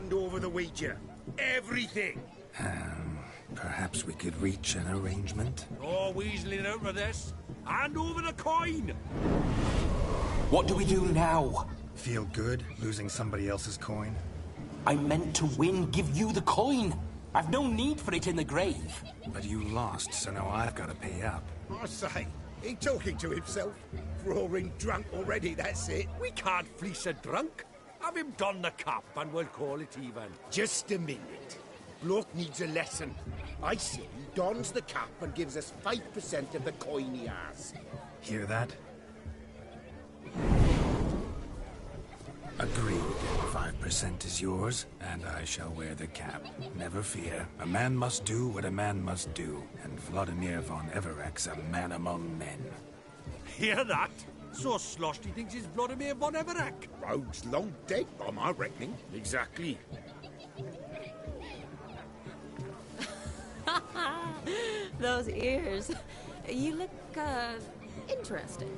hand over the Ouija. Everything! Perhaps we could reach an arrangement? Oh, weaseling out of this. Hand over the coin! What do we do now? Feel good losing somebody else's coin? I meant to win, give you the coin. I've no need for it in the grave. But you lost, so now I've got to pay up. I say, he talking to himself. Roaring drunk already, that's it. We can't fleece a drunk. Have him don the cap and we'll call it even. Just a minute. Bloke needs a lesson. I say he dons the cap and gives us 5% of the coin he has. Hear that? Agreed. 5% is yours, and I shall wear the cap. Never fear. A man must do what a man must do, and Vladimir von Everek's a man among men. Hear that? So sloshed he thinks he's Vladimir von Everek. Rogue's long dead, by my reckoning. Exactly. Those ears. You look, interesting.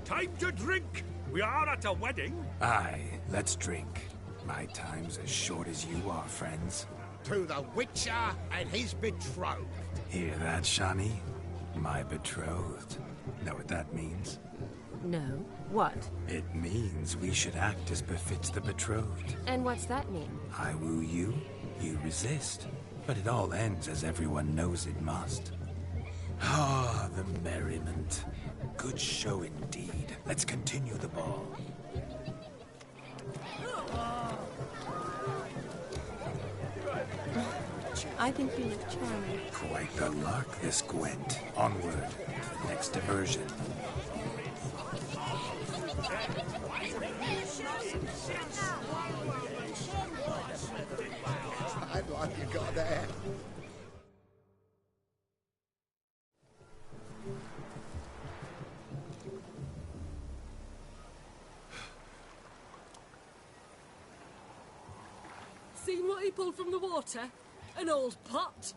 Time to drink! We are at a wedding. Aye, let's drink. My time's as short as you are, friends. To the Witcher and his betrothed. Hear that, Shani? My betrothed. Know what that means? No. What? It means we should act as befits the betrothed. And what's that mean? I woo you, you resist. But it all ends as everyone knows it must. Ah, the merriment. Good show indeed. Let's continue the ball. I think you look charming. Quite the lark, this Gwent. Onward to the next diversion. I'd like you got there. Seen what he pulled from the water? An old pot.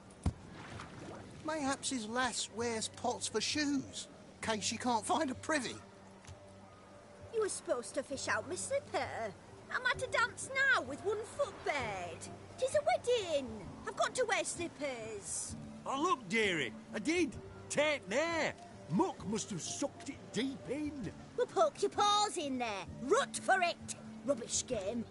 Mayhaps his lass wears pots for shoes, in case she can't find a privy. You were supposed to fish out my slipper. I'm at a dance now with one footbed. 'Tis a wedding. I've got to wear slippers. Oh, look, dearie. I did. Take there. Muck must have sucked it deep in. Well, poke your paws in there. Rut for it. Rubbish game.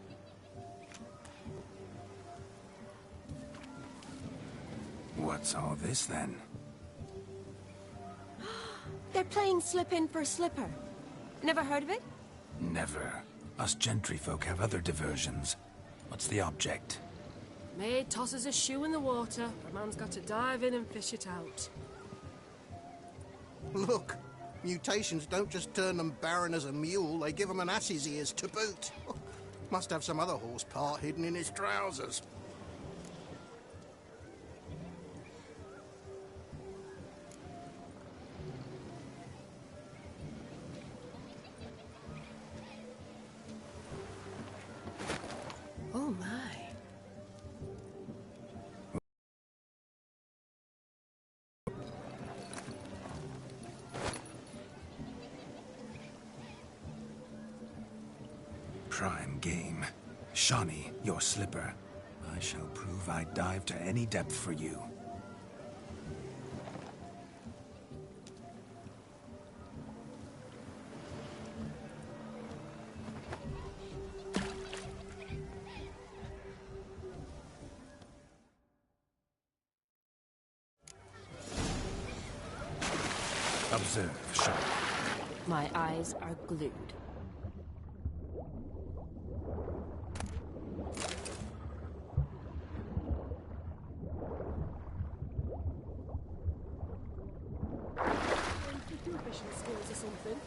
What's all this, then? They're playing slip in for slipper. Never heard of it? Never. Us gentry folk have other diversions. What's the object? Maid tosses a shoe in the water. A man's got to dive in and fish it out. Look, mutations don't just turn them barren as a mule, they give them an ass's ears to boot. Must have some other horse part hidden in his trousers. Oh my. Prime game. Shawnee, your slipper. I shall prove I'd dive to any depth for you. Observe, Shawnee. My eyes are glued. Fishing skills or something.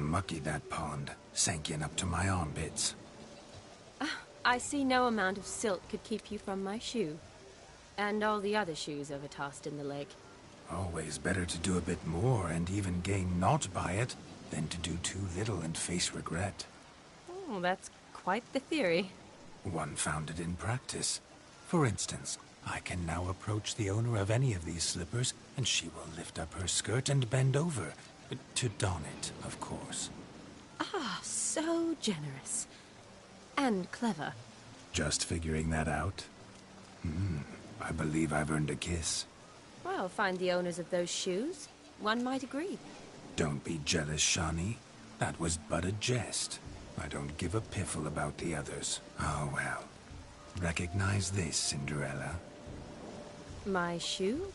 mucky, that pond. Sank in up to my armpits. I see no amount of silt could keep you from my shoe. And all the other shoes overtossed in the lake. Always better to do a bit more and even gain naught by it than to do too little and face regret. Oh, that's quite the theory. One founded in practice. For instance, I can now approach the owner of any of these slippers, and she will lift up her skirt and bend over. To don it, of course. Ah, so generous. And clever. Just figuring that out? I believe I've earned a kiss. Well, find the owners of those shoes. One might agree. Don't be jealous, Shani. That was but a jest. I don't give a piffle about the others. Oh, well. Recognize this, Cinderella. My shoe?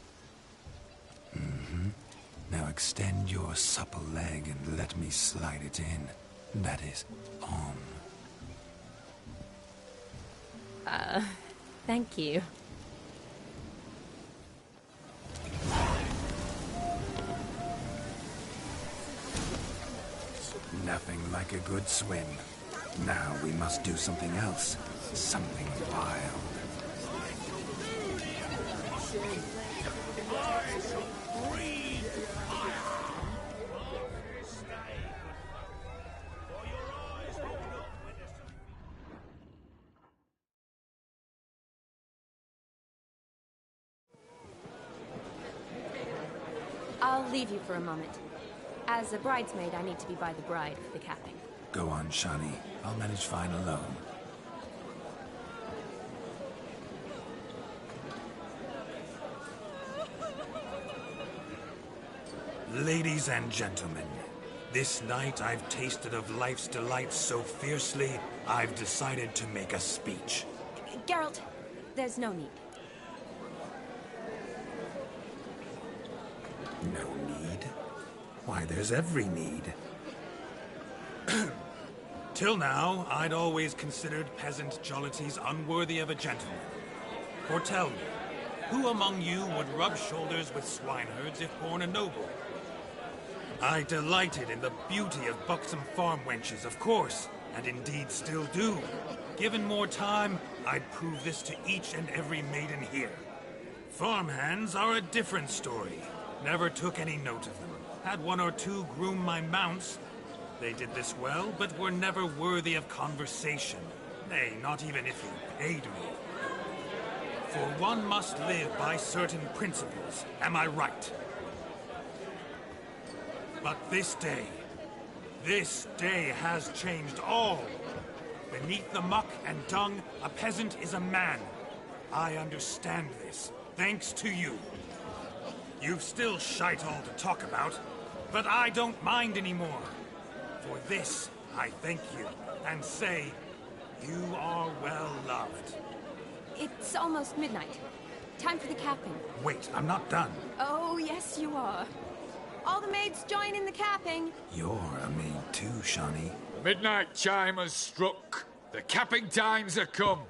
Now extend your supple leg and let me slide it in. That is, on. Thank you. Nothing like a good swim. Now we must do something else. Something wild. I'll leave you for a moment. As a bridesmaid, I need to be by the bride for the capping. Go on, Shani. I'll manage fine alone. Ladies and gentlemen, this night I've tasted of life's delights so fiercely, I've decided to make a speech. Geralt, there's no need. No need? Why, there's every need. Till now, I'd always considered peasant jollities unworthy of a gentleman. For tell me, who among you would rub shoulders with swineherds if born a noble? I delighted in the beauty of buxom farm wenches, of course, and indeed still do. Given more time, I'd prove this to each and every maiden here. Farmhands are a different story. Never took any note of them. Had one or two groom my mounts. They did this well, but were never worthy of conversation. Nay, not even if you paid me. For one must live by certain principles, am I right? But this day has changed all. Beneath the muck and dung, a peasant is a man. I understand this, thanks to you. You've still shite all to talk about, but I don't mind anymore. For this, I thank you, and say, you are well loved. It's almost midnight. Time for the capping. Wait, I'm not done. Oh, yes, you are. All the maids join in the capping. You're a maid too, Shani. The midnight chime has struck. The capping times are come.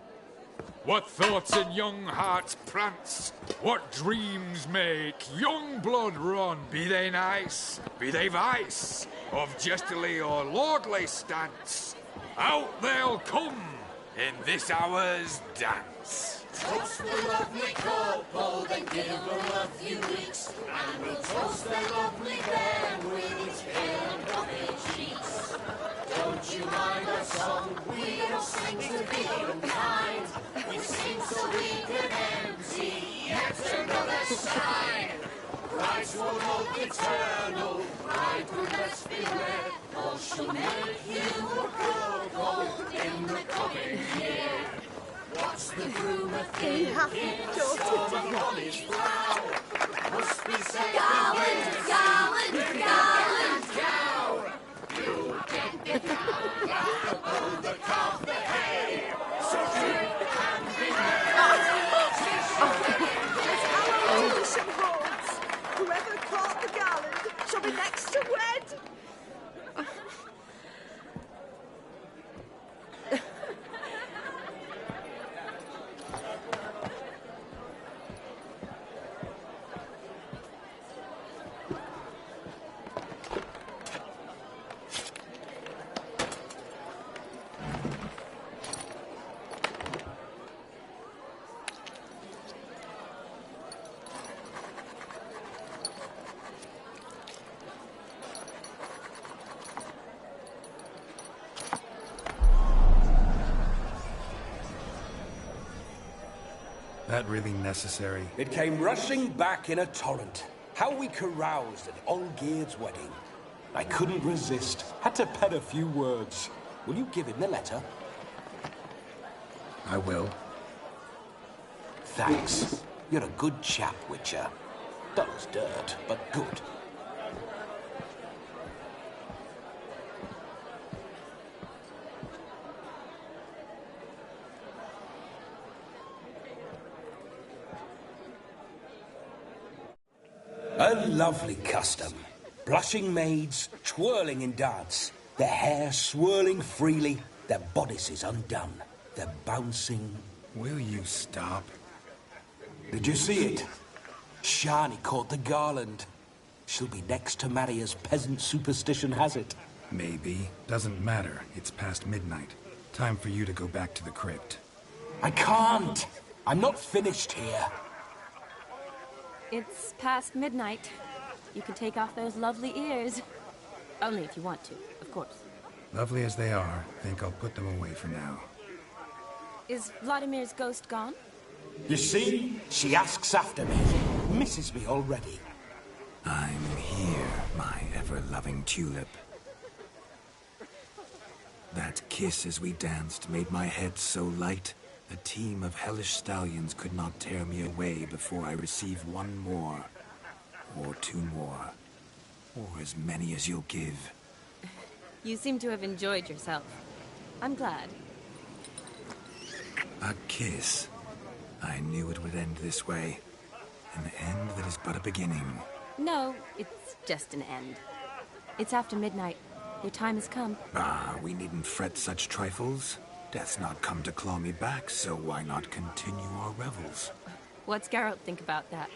What thoughts in young hearts prance? What dreams make young blood run? Be they nice, be they vice, of jestily or lordly stance, out they'll come in this hour's dance. Toast the lovely couple, then give them a few weeks, and we'll toast the lovely band with its pale and puffy cheeks. Don't you mind our song? We don't sing to be unkind. We sing so we can empty yet another sign. Brides will look eternal, bridegroom let's beware, or she'll make you a couple in the coming year. What's the groom a thinking? Storm on his brow. Must be said Garland, garland, garland. cow. You get the cow, got the bull, the calf, the hay. So drink and be merry. Tradition holds. Whoever caught the garland shall be next to wed. that really necessary? It came rushing back in a torrent. How we caroused at Olgierd's wedding. I couldn't resist. Had to pen a few words. Will you give him the letter? I will. Thanks. You're a good chap, Witcher. Dull's dirt, but good. A lovely custom. Blushing maids, twirling in dance, their hair swirling freely, their bodices undone, their bouncing... Will you stop? Did you see it? Shani caught the garland. She'll be next to marry as peasant superstition has it. Maybe. Doesn't matter. It's past midnight. Time for you to go back to the crypt. I can't! I'm not finished here. It's past midnight. You can take off those lovely ears. Only if you want to, of course. Lovely as they are, think I'll put them away for now. Is Vladimir's ghost gone? You see? She asks after me. Misses me already. I'm here, my ever-loving tulip. That kiss as we danced made my head so light. A team of hellish stallions could not tear me away before I receive one more. Or two more. Or as many as you'll give. You seem to have enjoyed yourself. I'm glad. A kiss. I knew it would end this way. An end that is but a beginning. No, it's just an end. It's after midnight. Your time has come. Ah, we needn't fret such trifles. Death's not come to claw me back, so why not continue our revels? What's Geralt think about that?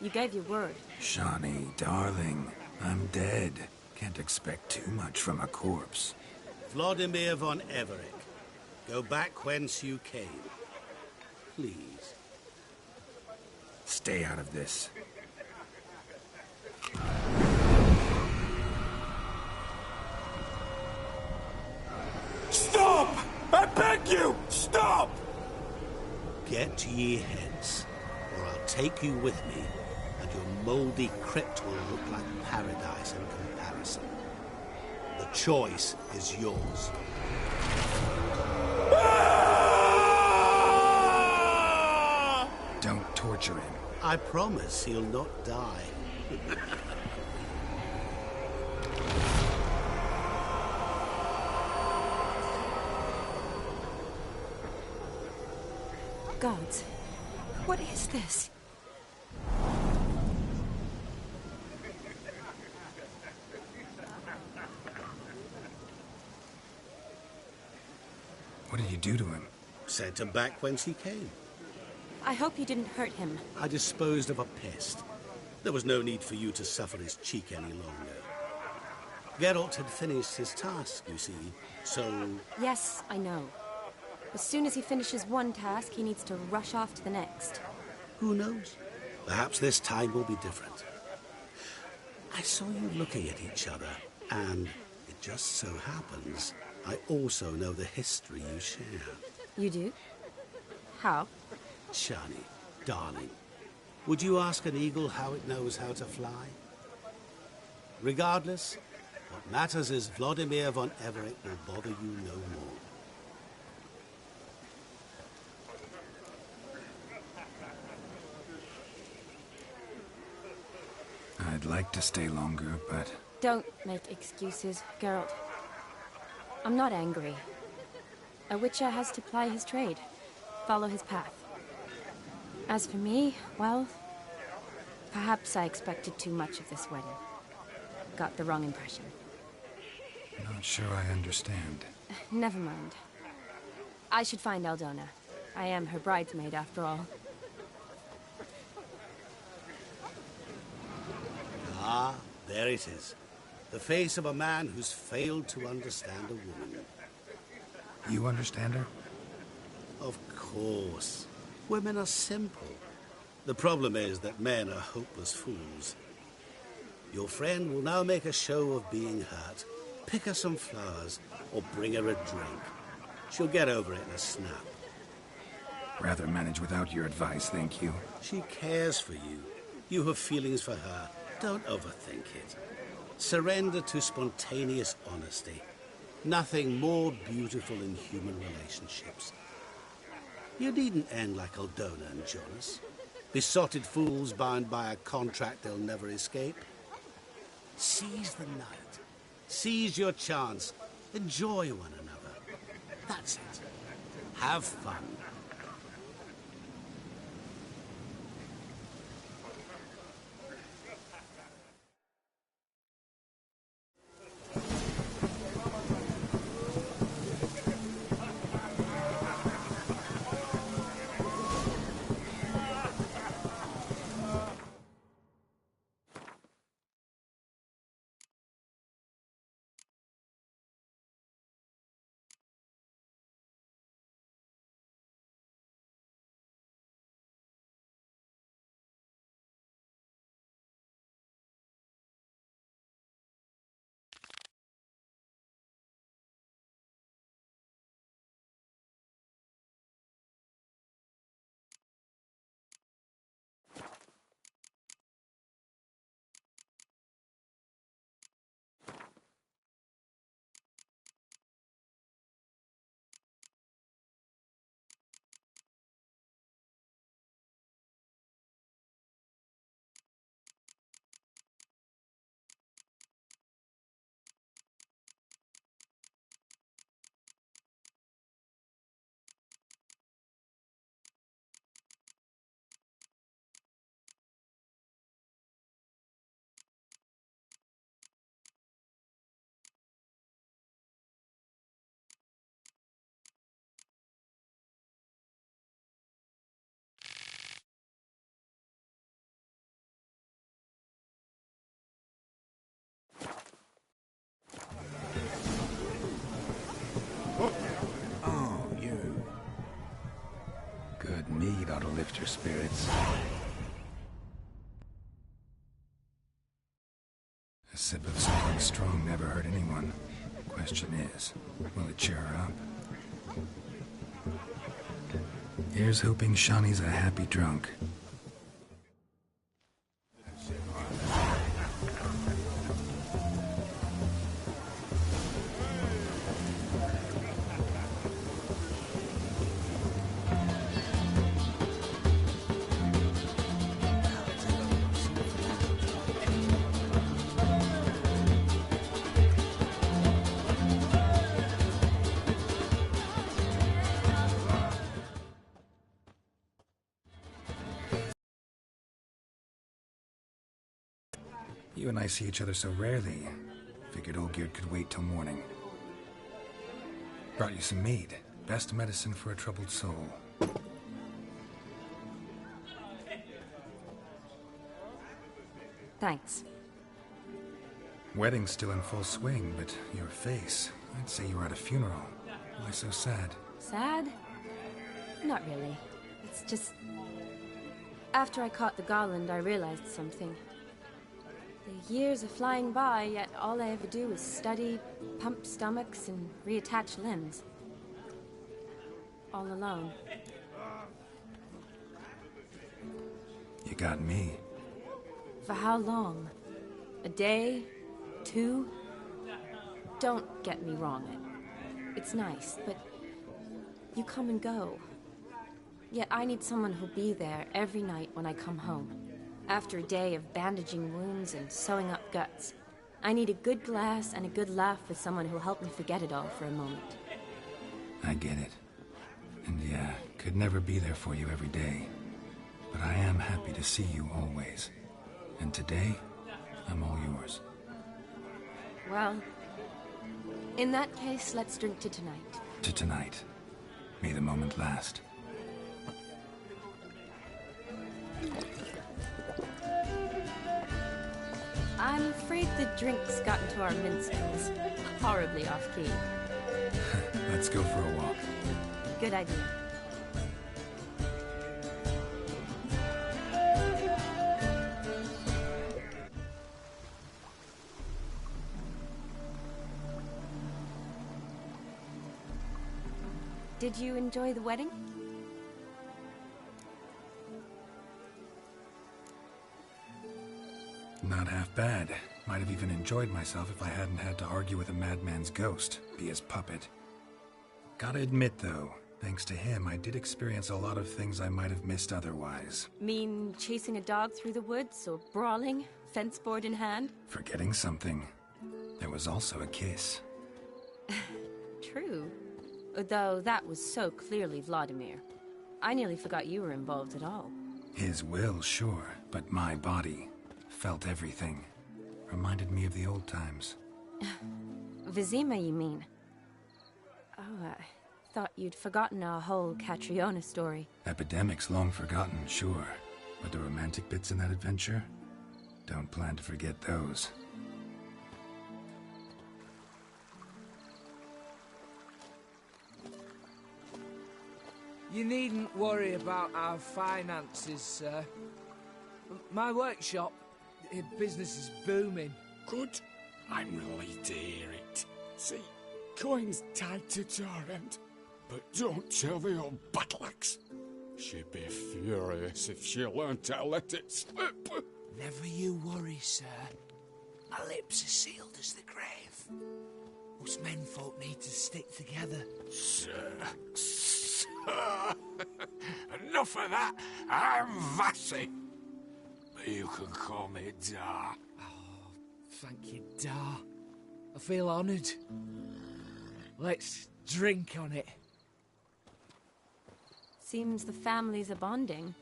You gave your word. Shani, darling, I'm dead. Can't expect too much from a corpse. Vladimir von Everett, go back whence you came. Please. Stay out of this. Stop! I beg you! Stop! Get ye hence, or I'll take you with me, and your mouldy crypt will look like paradise in comparison. The choice is yours. Don't torture him. I promise he'll not die. Gods, what is this? What did you do to him? Sent him back whence he came. I hope you didn't hurt him. I disposed of a pest. There was no need for you to suffer his cheek any longer. Geralt had finished his task, you see, so... Yes, I know. As soon as he finishes one task, he needs to rush off to the next. Who knows? Perhaps this time will be different. I saw you looking at each other, and it just so happens I also know the history you share. You do? How? Shani, darling, would you ask an eagle how it knows how to fly? Regardless, what matters is Vladimir von Everett will bother you no more. I'd like to stay longer, but... Don't make excuses, Geralt. I'm not angry. A Witcher has to ply his trade, follow his path. As for me, well, perhaps I expected too much of this wedding. Got the wrong impression. Not sure I understand. Never mind. I should find Aldona. I am her bridesmaid, after all. Ah, there it is. The face of a man who's failed to understand a woman. You understand her? Of course. Women are simple. The problem is that men are hopeless fools. Your friend will now make a show of being hurt, pick her some flowers, or bring her a drink. She'll get over it in a snap. Rather manage without your advice, thank you. She cares for you. You have feelings for her. Don't overthink it. Surrender to spontaneous honesty. Nothing more beautiful in human relationships. You needn't end like Aldona and Jonas. Besotted fools bound by a contract they'll never escape. Seize the night. Seize your chance. Enjoy one another. That's it. Have fun. Good mead ought to lift your spirits. A sip of something strong never hurt anyone. The question is, will it cheer her up? Here's hoping Shawnee's a happy drunk. You and I see each other so rarely. Figured Olgierd could wait till morning. Brought you some mead. Best medicine for a troubled soul. Thanks. Wedding's still in full swing, but your face, I'd say you were at a funeral. Why so sad? Sad? Not really. It's just... After I caught the garland, I realized something. The years are flying by, yet all I ever do is study, pump stomachs, and reattach limbs. All alone. You got me. For how long? A day? 2? Don't get me wrong. It's nice, but you come and go. Yet I need someone who'll be there every night when I come home. After a day of bandaging wounds and sewing up guts, I need a good glass and a good laugh with someone who'll help me forget it all for a moment. I get it. And yeah, could never be there for you every day. But I am happy to see you always. And today, I'm all yours. Well, in that case, let's drink to tonight. To tonight. May the moment last. I'm afraid the drinks got into our minstrels. Horribly off-key. Let's go for a walk. Good idea. Did you enjoy the wedding? Not half bad. Might have even enjoyed myself if I hadn't had to argue with a madman's ghost, be his puppet. Gotta admit, though, thanks to him, I did experience a lot of things I might have missed otherwise. Mean chasing a dog through the woods, or brawling, fence board in hand? Forgetting something. There was also a kiss. True. Though that was so clearly Vladimir. I nearly forgot you were involved at all. His will, sure, but my body felt everything. Reminded me of the old times. Vizima, you mean? Oh, I thought you'd forgotten our whole Catriona story. Epidemics long forgotten, sure. But the romantic bits in that adventure? Don't plan to forget those. You needn't worry about our finances, sir. My workshop, business is booming. Good. I'm relieved to hear it. See, coin's tied to Torrent, but don't tell the old battleaxe. She'd be furious if she learned to let it slip. Never you worry, sir. My lips are sealed as the grave. Us menfolk need to stick together. Sir. Enough of that. I'm Vassy. But you can call me Dar. Oh, thank you, Dar. I feel honoured. Let's drink on it. Seems the families are bonding.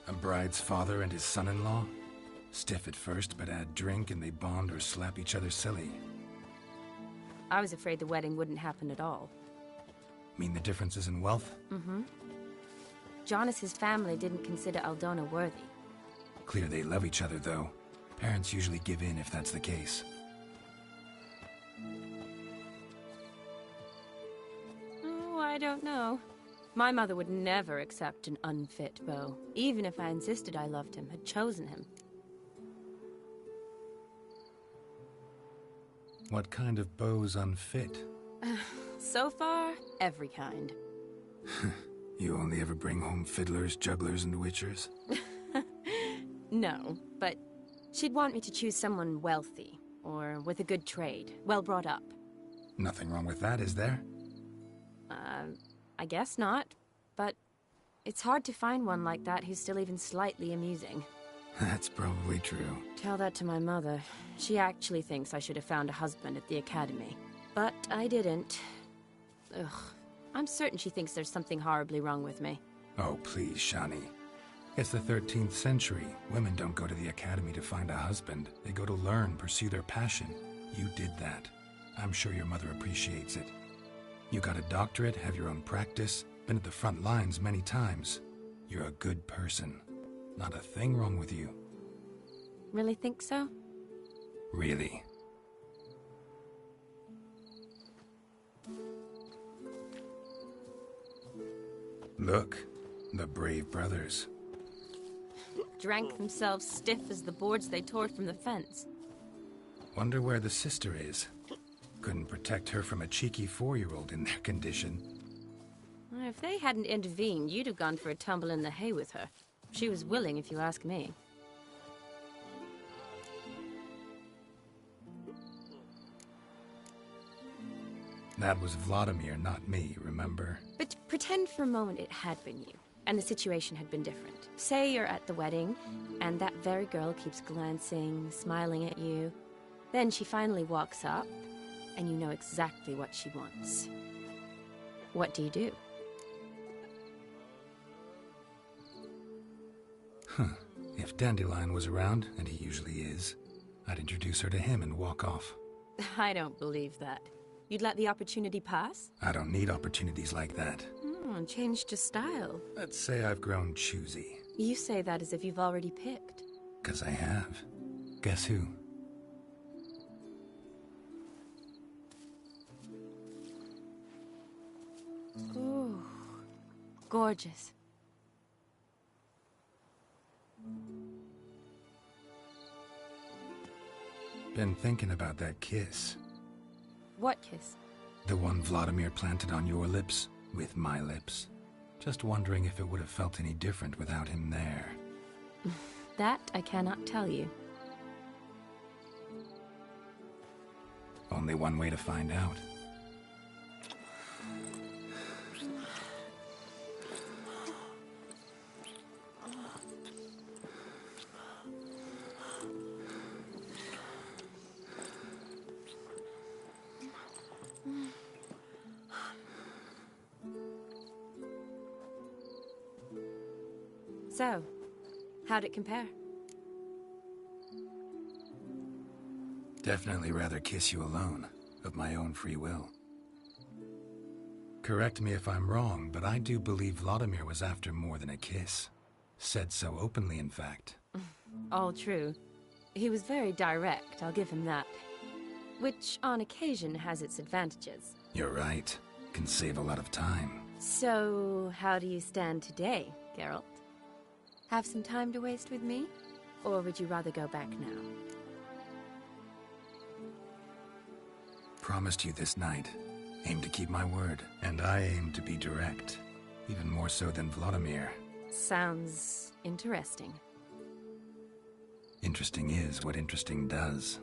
A bride's father and his son-in-law? Stiff at first, but add drink and they bond or slap each other silly. I was afraid the wedding wouldn't happen at all. Mean the differences in wealth? Mm-hmm. Jonas's family didn't consider Aldona worthy. Clear they love each other, though. Parents usually give in if that's the case. Oh, I don't know. My mother would never accept an unfit beau, even if I insisted I loved him, had chosen him. What kind of beau's unfit? So far, every kind. You only ever bring home fiddlers, jugglers, and witchers? No, but she'd want me to choose someone wealthy, or with a good trade, well brought up. Nothing wrong with that, is there? I guess not, but it's hard to find one like that who's still even slightly amusing. That's probably true. Tell that to my mother. She actually thinks I should have found a husband at the academy. But I didn't. Ugh. I'm certain she thinks there's something horribly wrong with me. Oh, please, Shani. It's the 13th century. Women don't go to the academy to find a husband. They go to learn, pursue their passion. You did that. I'm sure your mother appreciates it. You got a doctorate, have your own practice, been at the front lines many times. You're a good person. Not a thing wrong with you. Really think so? Really. Look, the brave brothers. Drank themselves stiff as the boards they tore from the fence. Wonder where the sister is. Couldn't protect her from a cheeky 4-year-old in their condition. If they hadn't intervened, you'd have gone for a tumble in the hay with her. She was willing, if you ask me. That was Vladimir, not me, remember? But pretend for a moment it had been you, and the situation had been different. Say you're at the wedding, and that very girl keeps glancing, smiling at you. Then she finally walks up, and you know exactly what she wants. What do you do? Huh. If Dandelion was around, and he usually is, I'd introduce her to him and walk off. I don't believe that. You'd let the opportunity pass? I don't need opportunities like that. Changed your style. Let's say I've grown choosy. You say that as if you've already picked. 'Cause I have. Guess who? Ooh. Gorgeous. Been thinking about that kiss. What kiss? The one Vladimir planted on your lips, with my lips. Just wondering if it would have felt any different without him there. That I cannot tell you. only one way to find out. So, how'd it compare? Definitely rather kiss you alone, of my own free will. Correct me if I'm wrong, but I do believe Vladimir was after more than a kiss. Said so openly, in fact. All true. He was very direct, I'll give him that. Which, on occasion, has its advantages. You're right. Can save a lot of time. So, how do you stand today, Geralt? Have some time to waste with me? Or would you rather go back now? Promised you this night. Aim to keep my word. And I aim to be direct. Even more so than Vladimir. Sounds interesting. Interesting is what interesting does.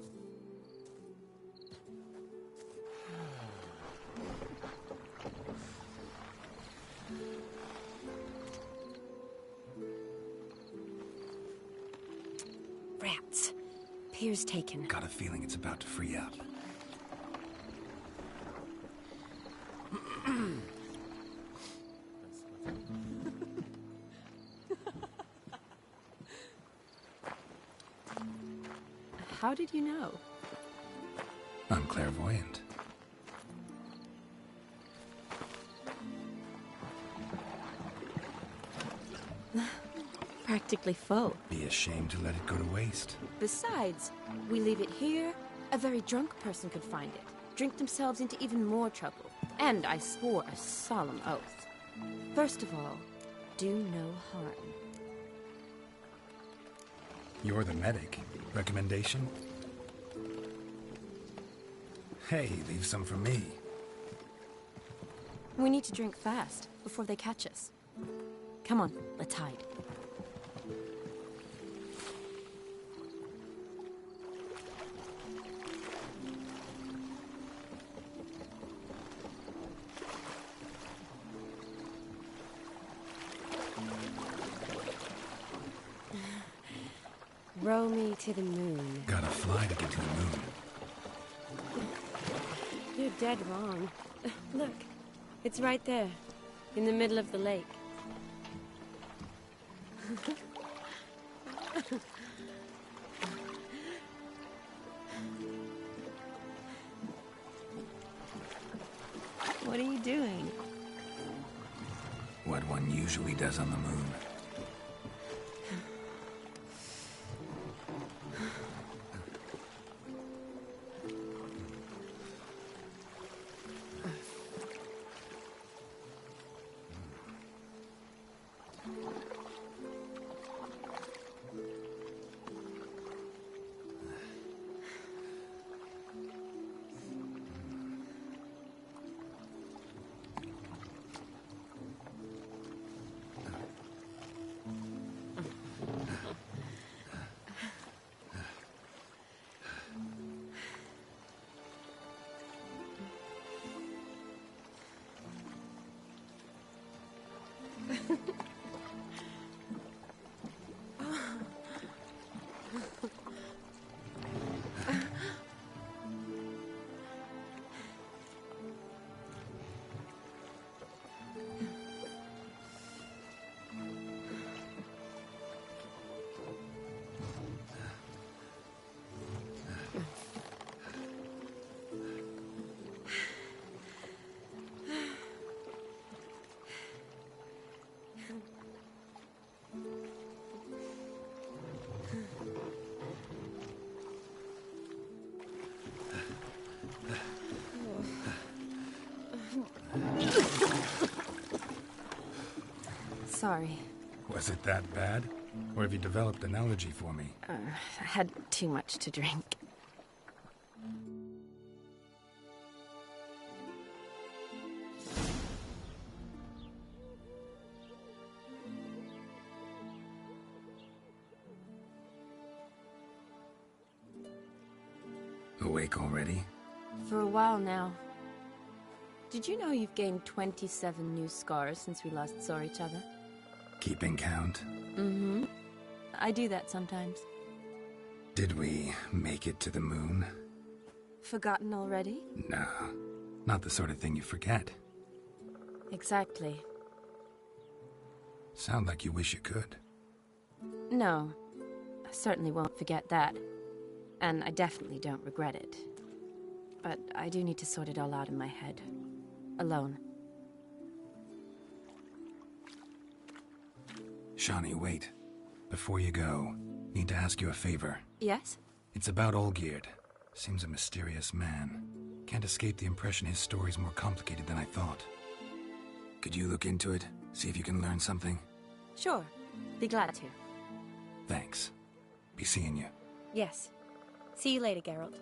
Rats. Pier's taken. Got a feeling it's about to free up. How did you know? I'm clairvoyant. Practically full. Be ashamed to let it go to waste. Besides, we leave it here, a very drunk person could find it, drink themselves into even more trouble. And I swore a solemn oath. First of all, do no harm. You're the medic. Recommendation? Hey, leave some for me. We need to drink fast, before they catch us. Come on, let's hide. Row me to the moon. Gotta fly to get to the moon. You're dead wrong. Look, it's right there, in the middle of the lake. What are you doing? What one usually does on the moon. Sorry. Was it that bad? Or have you developed an allergy for me? I had too much to drink. Awake already? For a while now. Did you know you've gained 27 new scars since we last saw each other? Keeping count? Mm-hmm. I do that sometimes. Did we make it to the moon? Forgotten already? No, not the sort of thing you forget. Exactly. Sound like you wish you could. No, I certainly won't forget that. And I definitely don't regret it. But I do need to sort it all out in my head. Alone. Shawnee, wait. Before you go, need to ask you a favor. Yes? It's about Olgierd. Seems a mysterious man. Can't escape the impression his story's more complicated than I thought. Could you look into it? See if you can learn something? Sure. Be glad to. Thanks. Be seeing you. Yes. See you later, Geralt.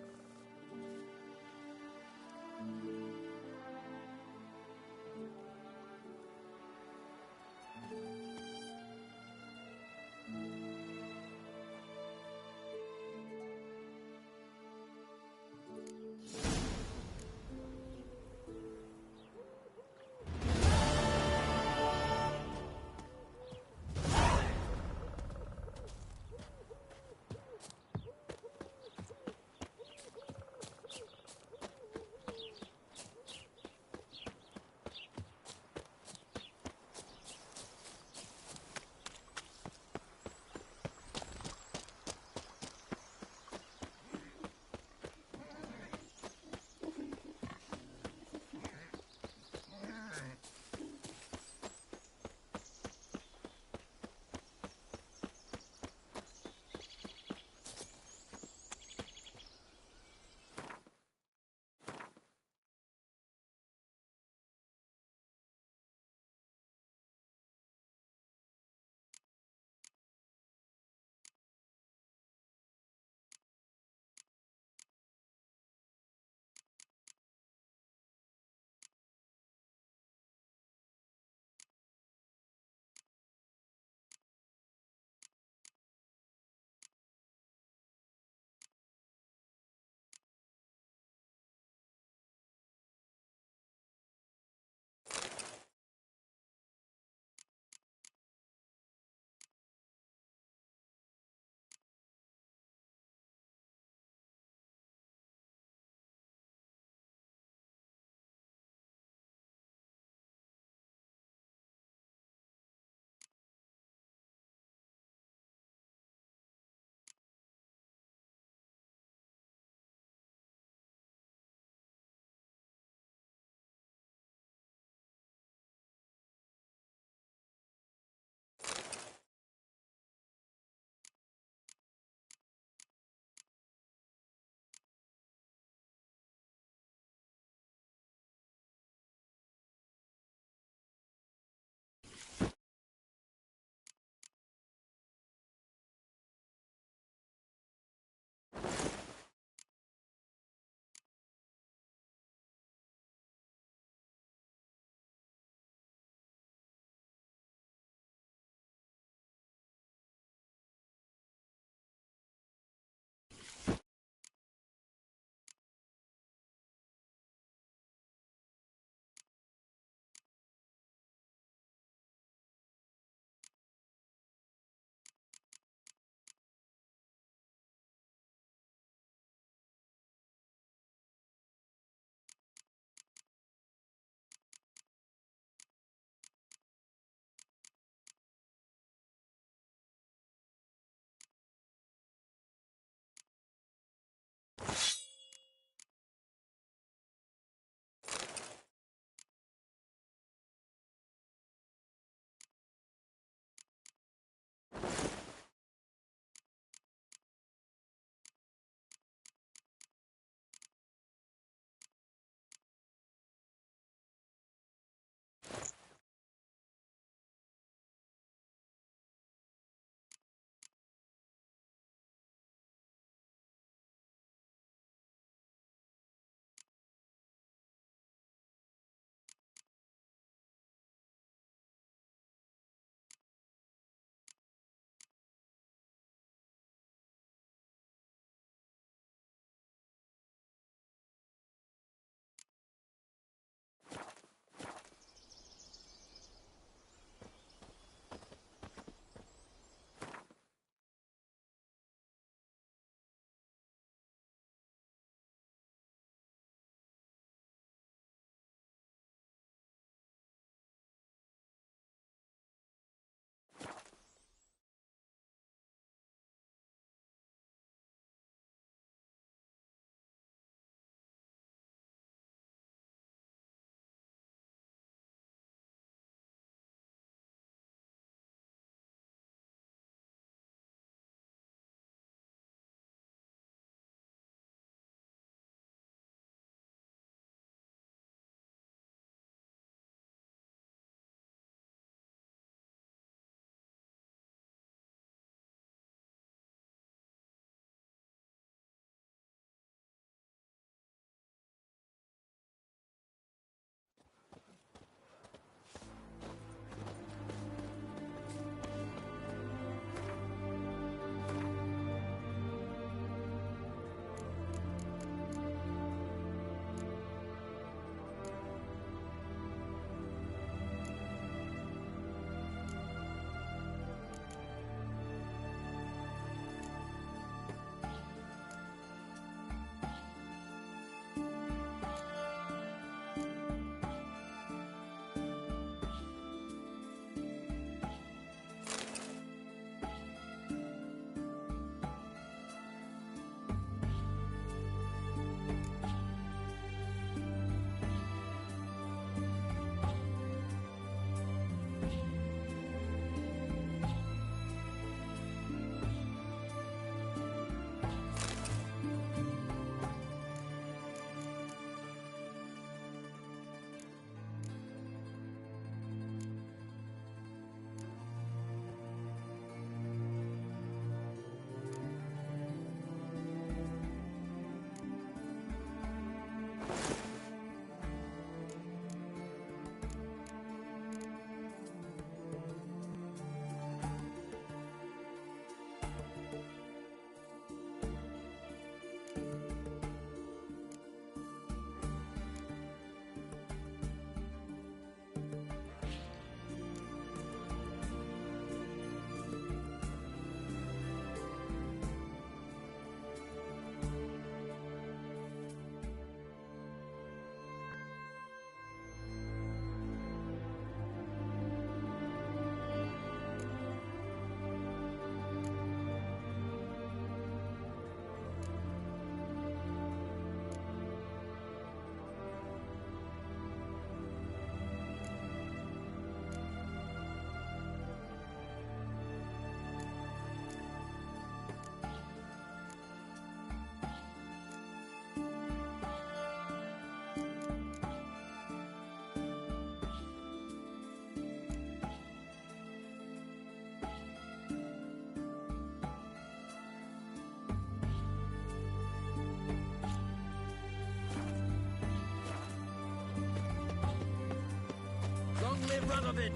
only Radovid.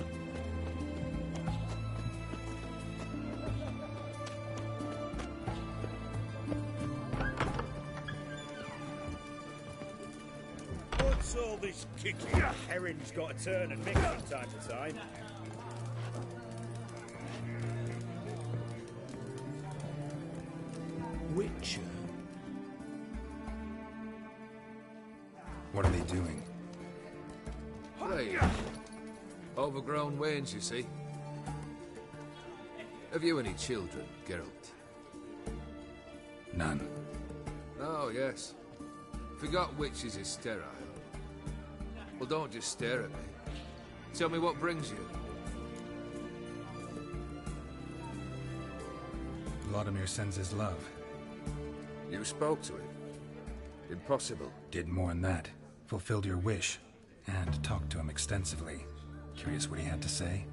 What's all this kicking? Herring's got to turn and mix from time to time. Witcher? What are they doing? Hey, overgrown wains, you see. Have you any children, Geralt? None. Oh, yes. Forgot witches is sterile. Well, don't just stare at me. Tell me what brings you. Vladimir sends his love. You spoke to him? Impossible. Did more than that. Fulfilled your wish. And talked to him extensively. Curious what he had to say?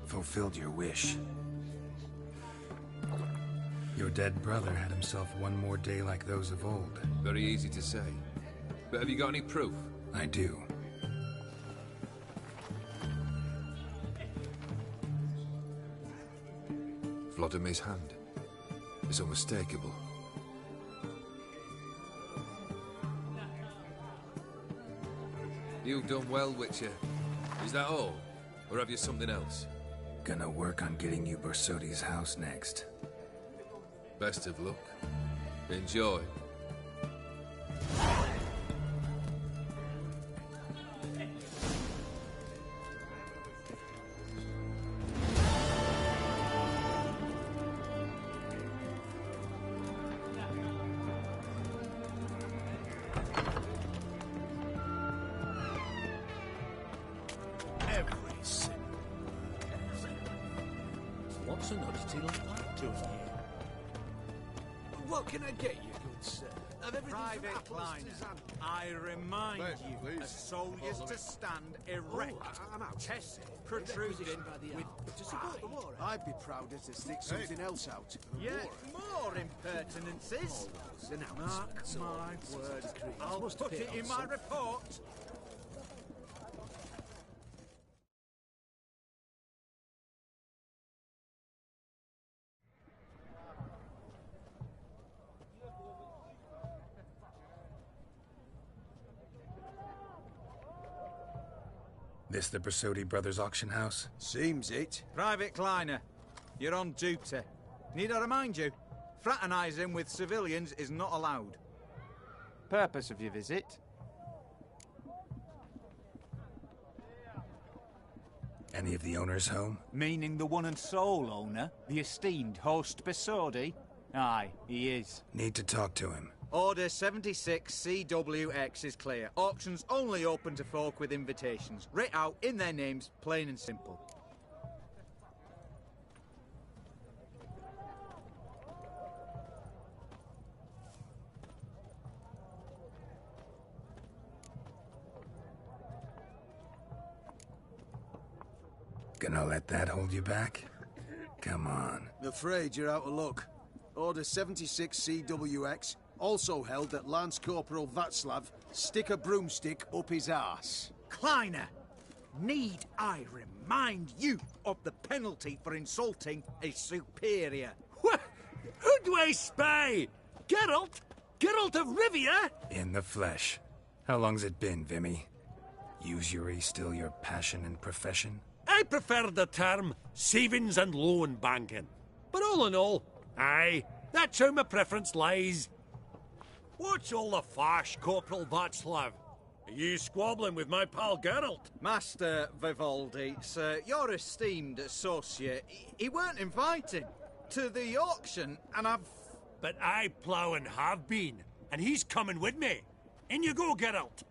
Fulfilled your wish. Your dead brother had himself one more day like those of old. Very easy to say. But have you got any proof? I do. Vladimir's hand is unmistakable. You've done well, Witcher. Is that all? Or have you something else? Gonna work on getting you Bersodi's house next. Best of luck. Enjoy. What's an oddity like that to here? What can I get you, good sir? Private Kleiner, I remind you, a soldier's to stand erect, chest protruding with to support the war. I'd be prouder to stick something else out. Yet more impertinences. Mark my words, I'll put it in my report. This the Bersodi Brothers auction house? Seems it. Private Kleiner, you're on duty. Need I remind you, fraternising with civilians is not allowed. Purpose of your visit? Any of the owners home? Meaning the one and sole owner, the esteemed host Bersodi? Aye, he is. Need to talk to him. Order 76 CWX is clear. Auctions only open to folk with invitations. Writ out in their names, plain and simple. Gonna let that hold you back? Come on. I'm afraid you're out of luck. Order 76 CWX also held that Lance Corporal Václav stick a broomstick up his arse. Kleiner, need I remind you of the penalty for insulting a superior? What? Who do I spy? Geralt? Geralt of Rivia? In the flesh. How long's it been, Vimy? Usury still your passion and profession? I prefer the term savings and loan banking. But all in all, aye, that's how my preference lies. What's all the fash, Corporal Václav? Are you squabbling with my pal Geralt? Master Vivaldi, sir, your esteemed associate, he weren't invited to the auction, and I've... But I plough and have been, and he's coming with me. In you go, Geralt.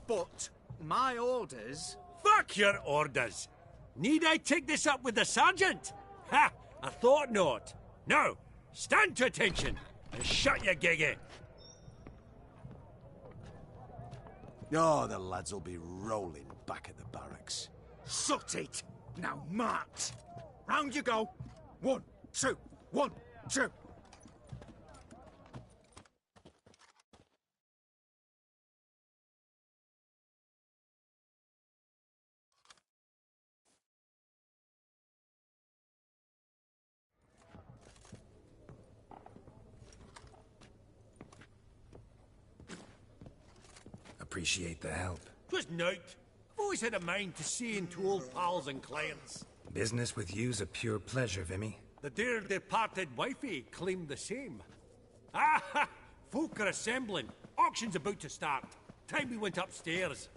But my orders... Fuck your orders! Need I take this up with the sergeant? Ha! I thought not. Now, stand to attention and shut your giggy. Oh, the lads will be rolling back at the barracks. Sut it! Now march! Round you go! 1, 2, 1, 2! Appreciate the help. 'Twas naught. I've always had a mind to seeing to old pals and clients. Business with you's a pure pleasure, Vimy. The dear departed wifey claimed the same. Ah! Folk are assembling. Auction's about to start. Time we went upstairs.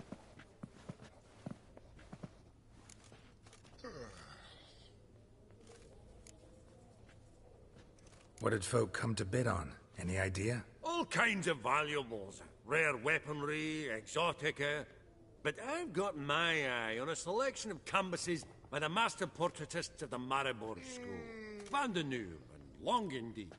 What did folk come to bid on? Any idea? All kinds of valuables. Rare weaponry, exotica. But I've got my eye on a selection of canvases by the master portraitists of the Maribor School. Van de Neuve and Longendijk.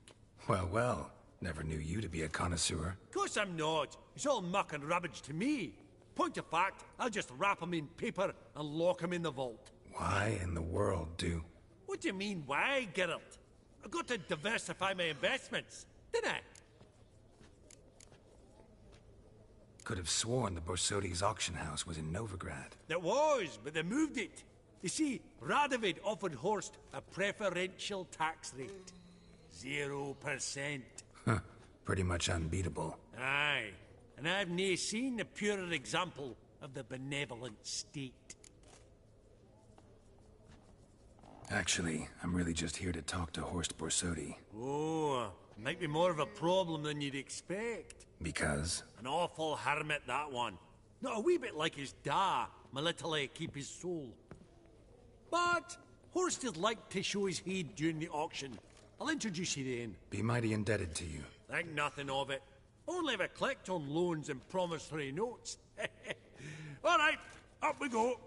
Well, well. Never knew you to be a connoisseur. Course I'm not. It's all muck and rubbish to me. Point of fact, I'll just wrap 'em in paper and lock 'em in the vault. Why in the world do... What do you mean, why, Geralt? I've got to diversify my investments, didn't I? Could have sworn the Borsodi's auction house was in Novigrad. There was, but they moved it. You see, Radovid offered Horst a preferential tax rate. 0%. Huh. Pretty much unbeatable. Aye. And I've nae seen a purer example of the benevolent state. Actually, I'm really just here to talk to Horst Borsodi. Oh, might be more of a problem than you'd expect. Because? An awful hermit, that one. Not a wee bit like his da, my little keep his soul. But Horst is like to show his head during the auction. I'll introduce you then. Be mighty indebted to you. Think nothing of it. Only if I collect on loans and promissory notes. All right, up we go.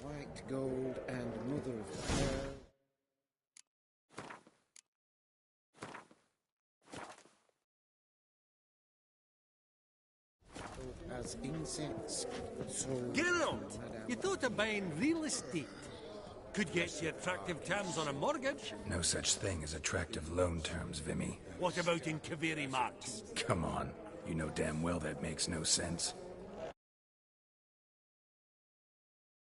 White gold and mother of pearl. As insects, so... Geralt, you thought of buying real estate. Could get you attractive terms on a mortgage. No such thing as attractive loan terms, Vimy. What about in Kaviri Marks? Come on. You know damn well that makes no sense.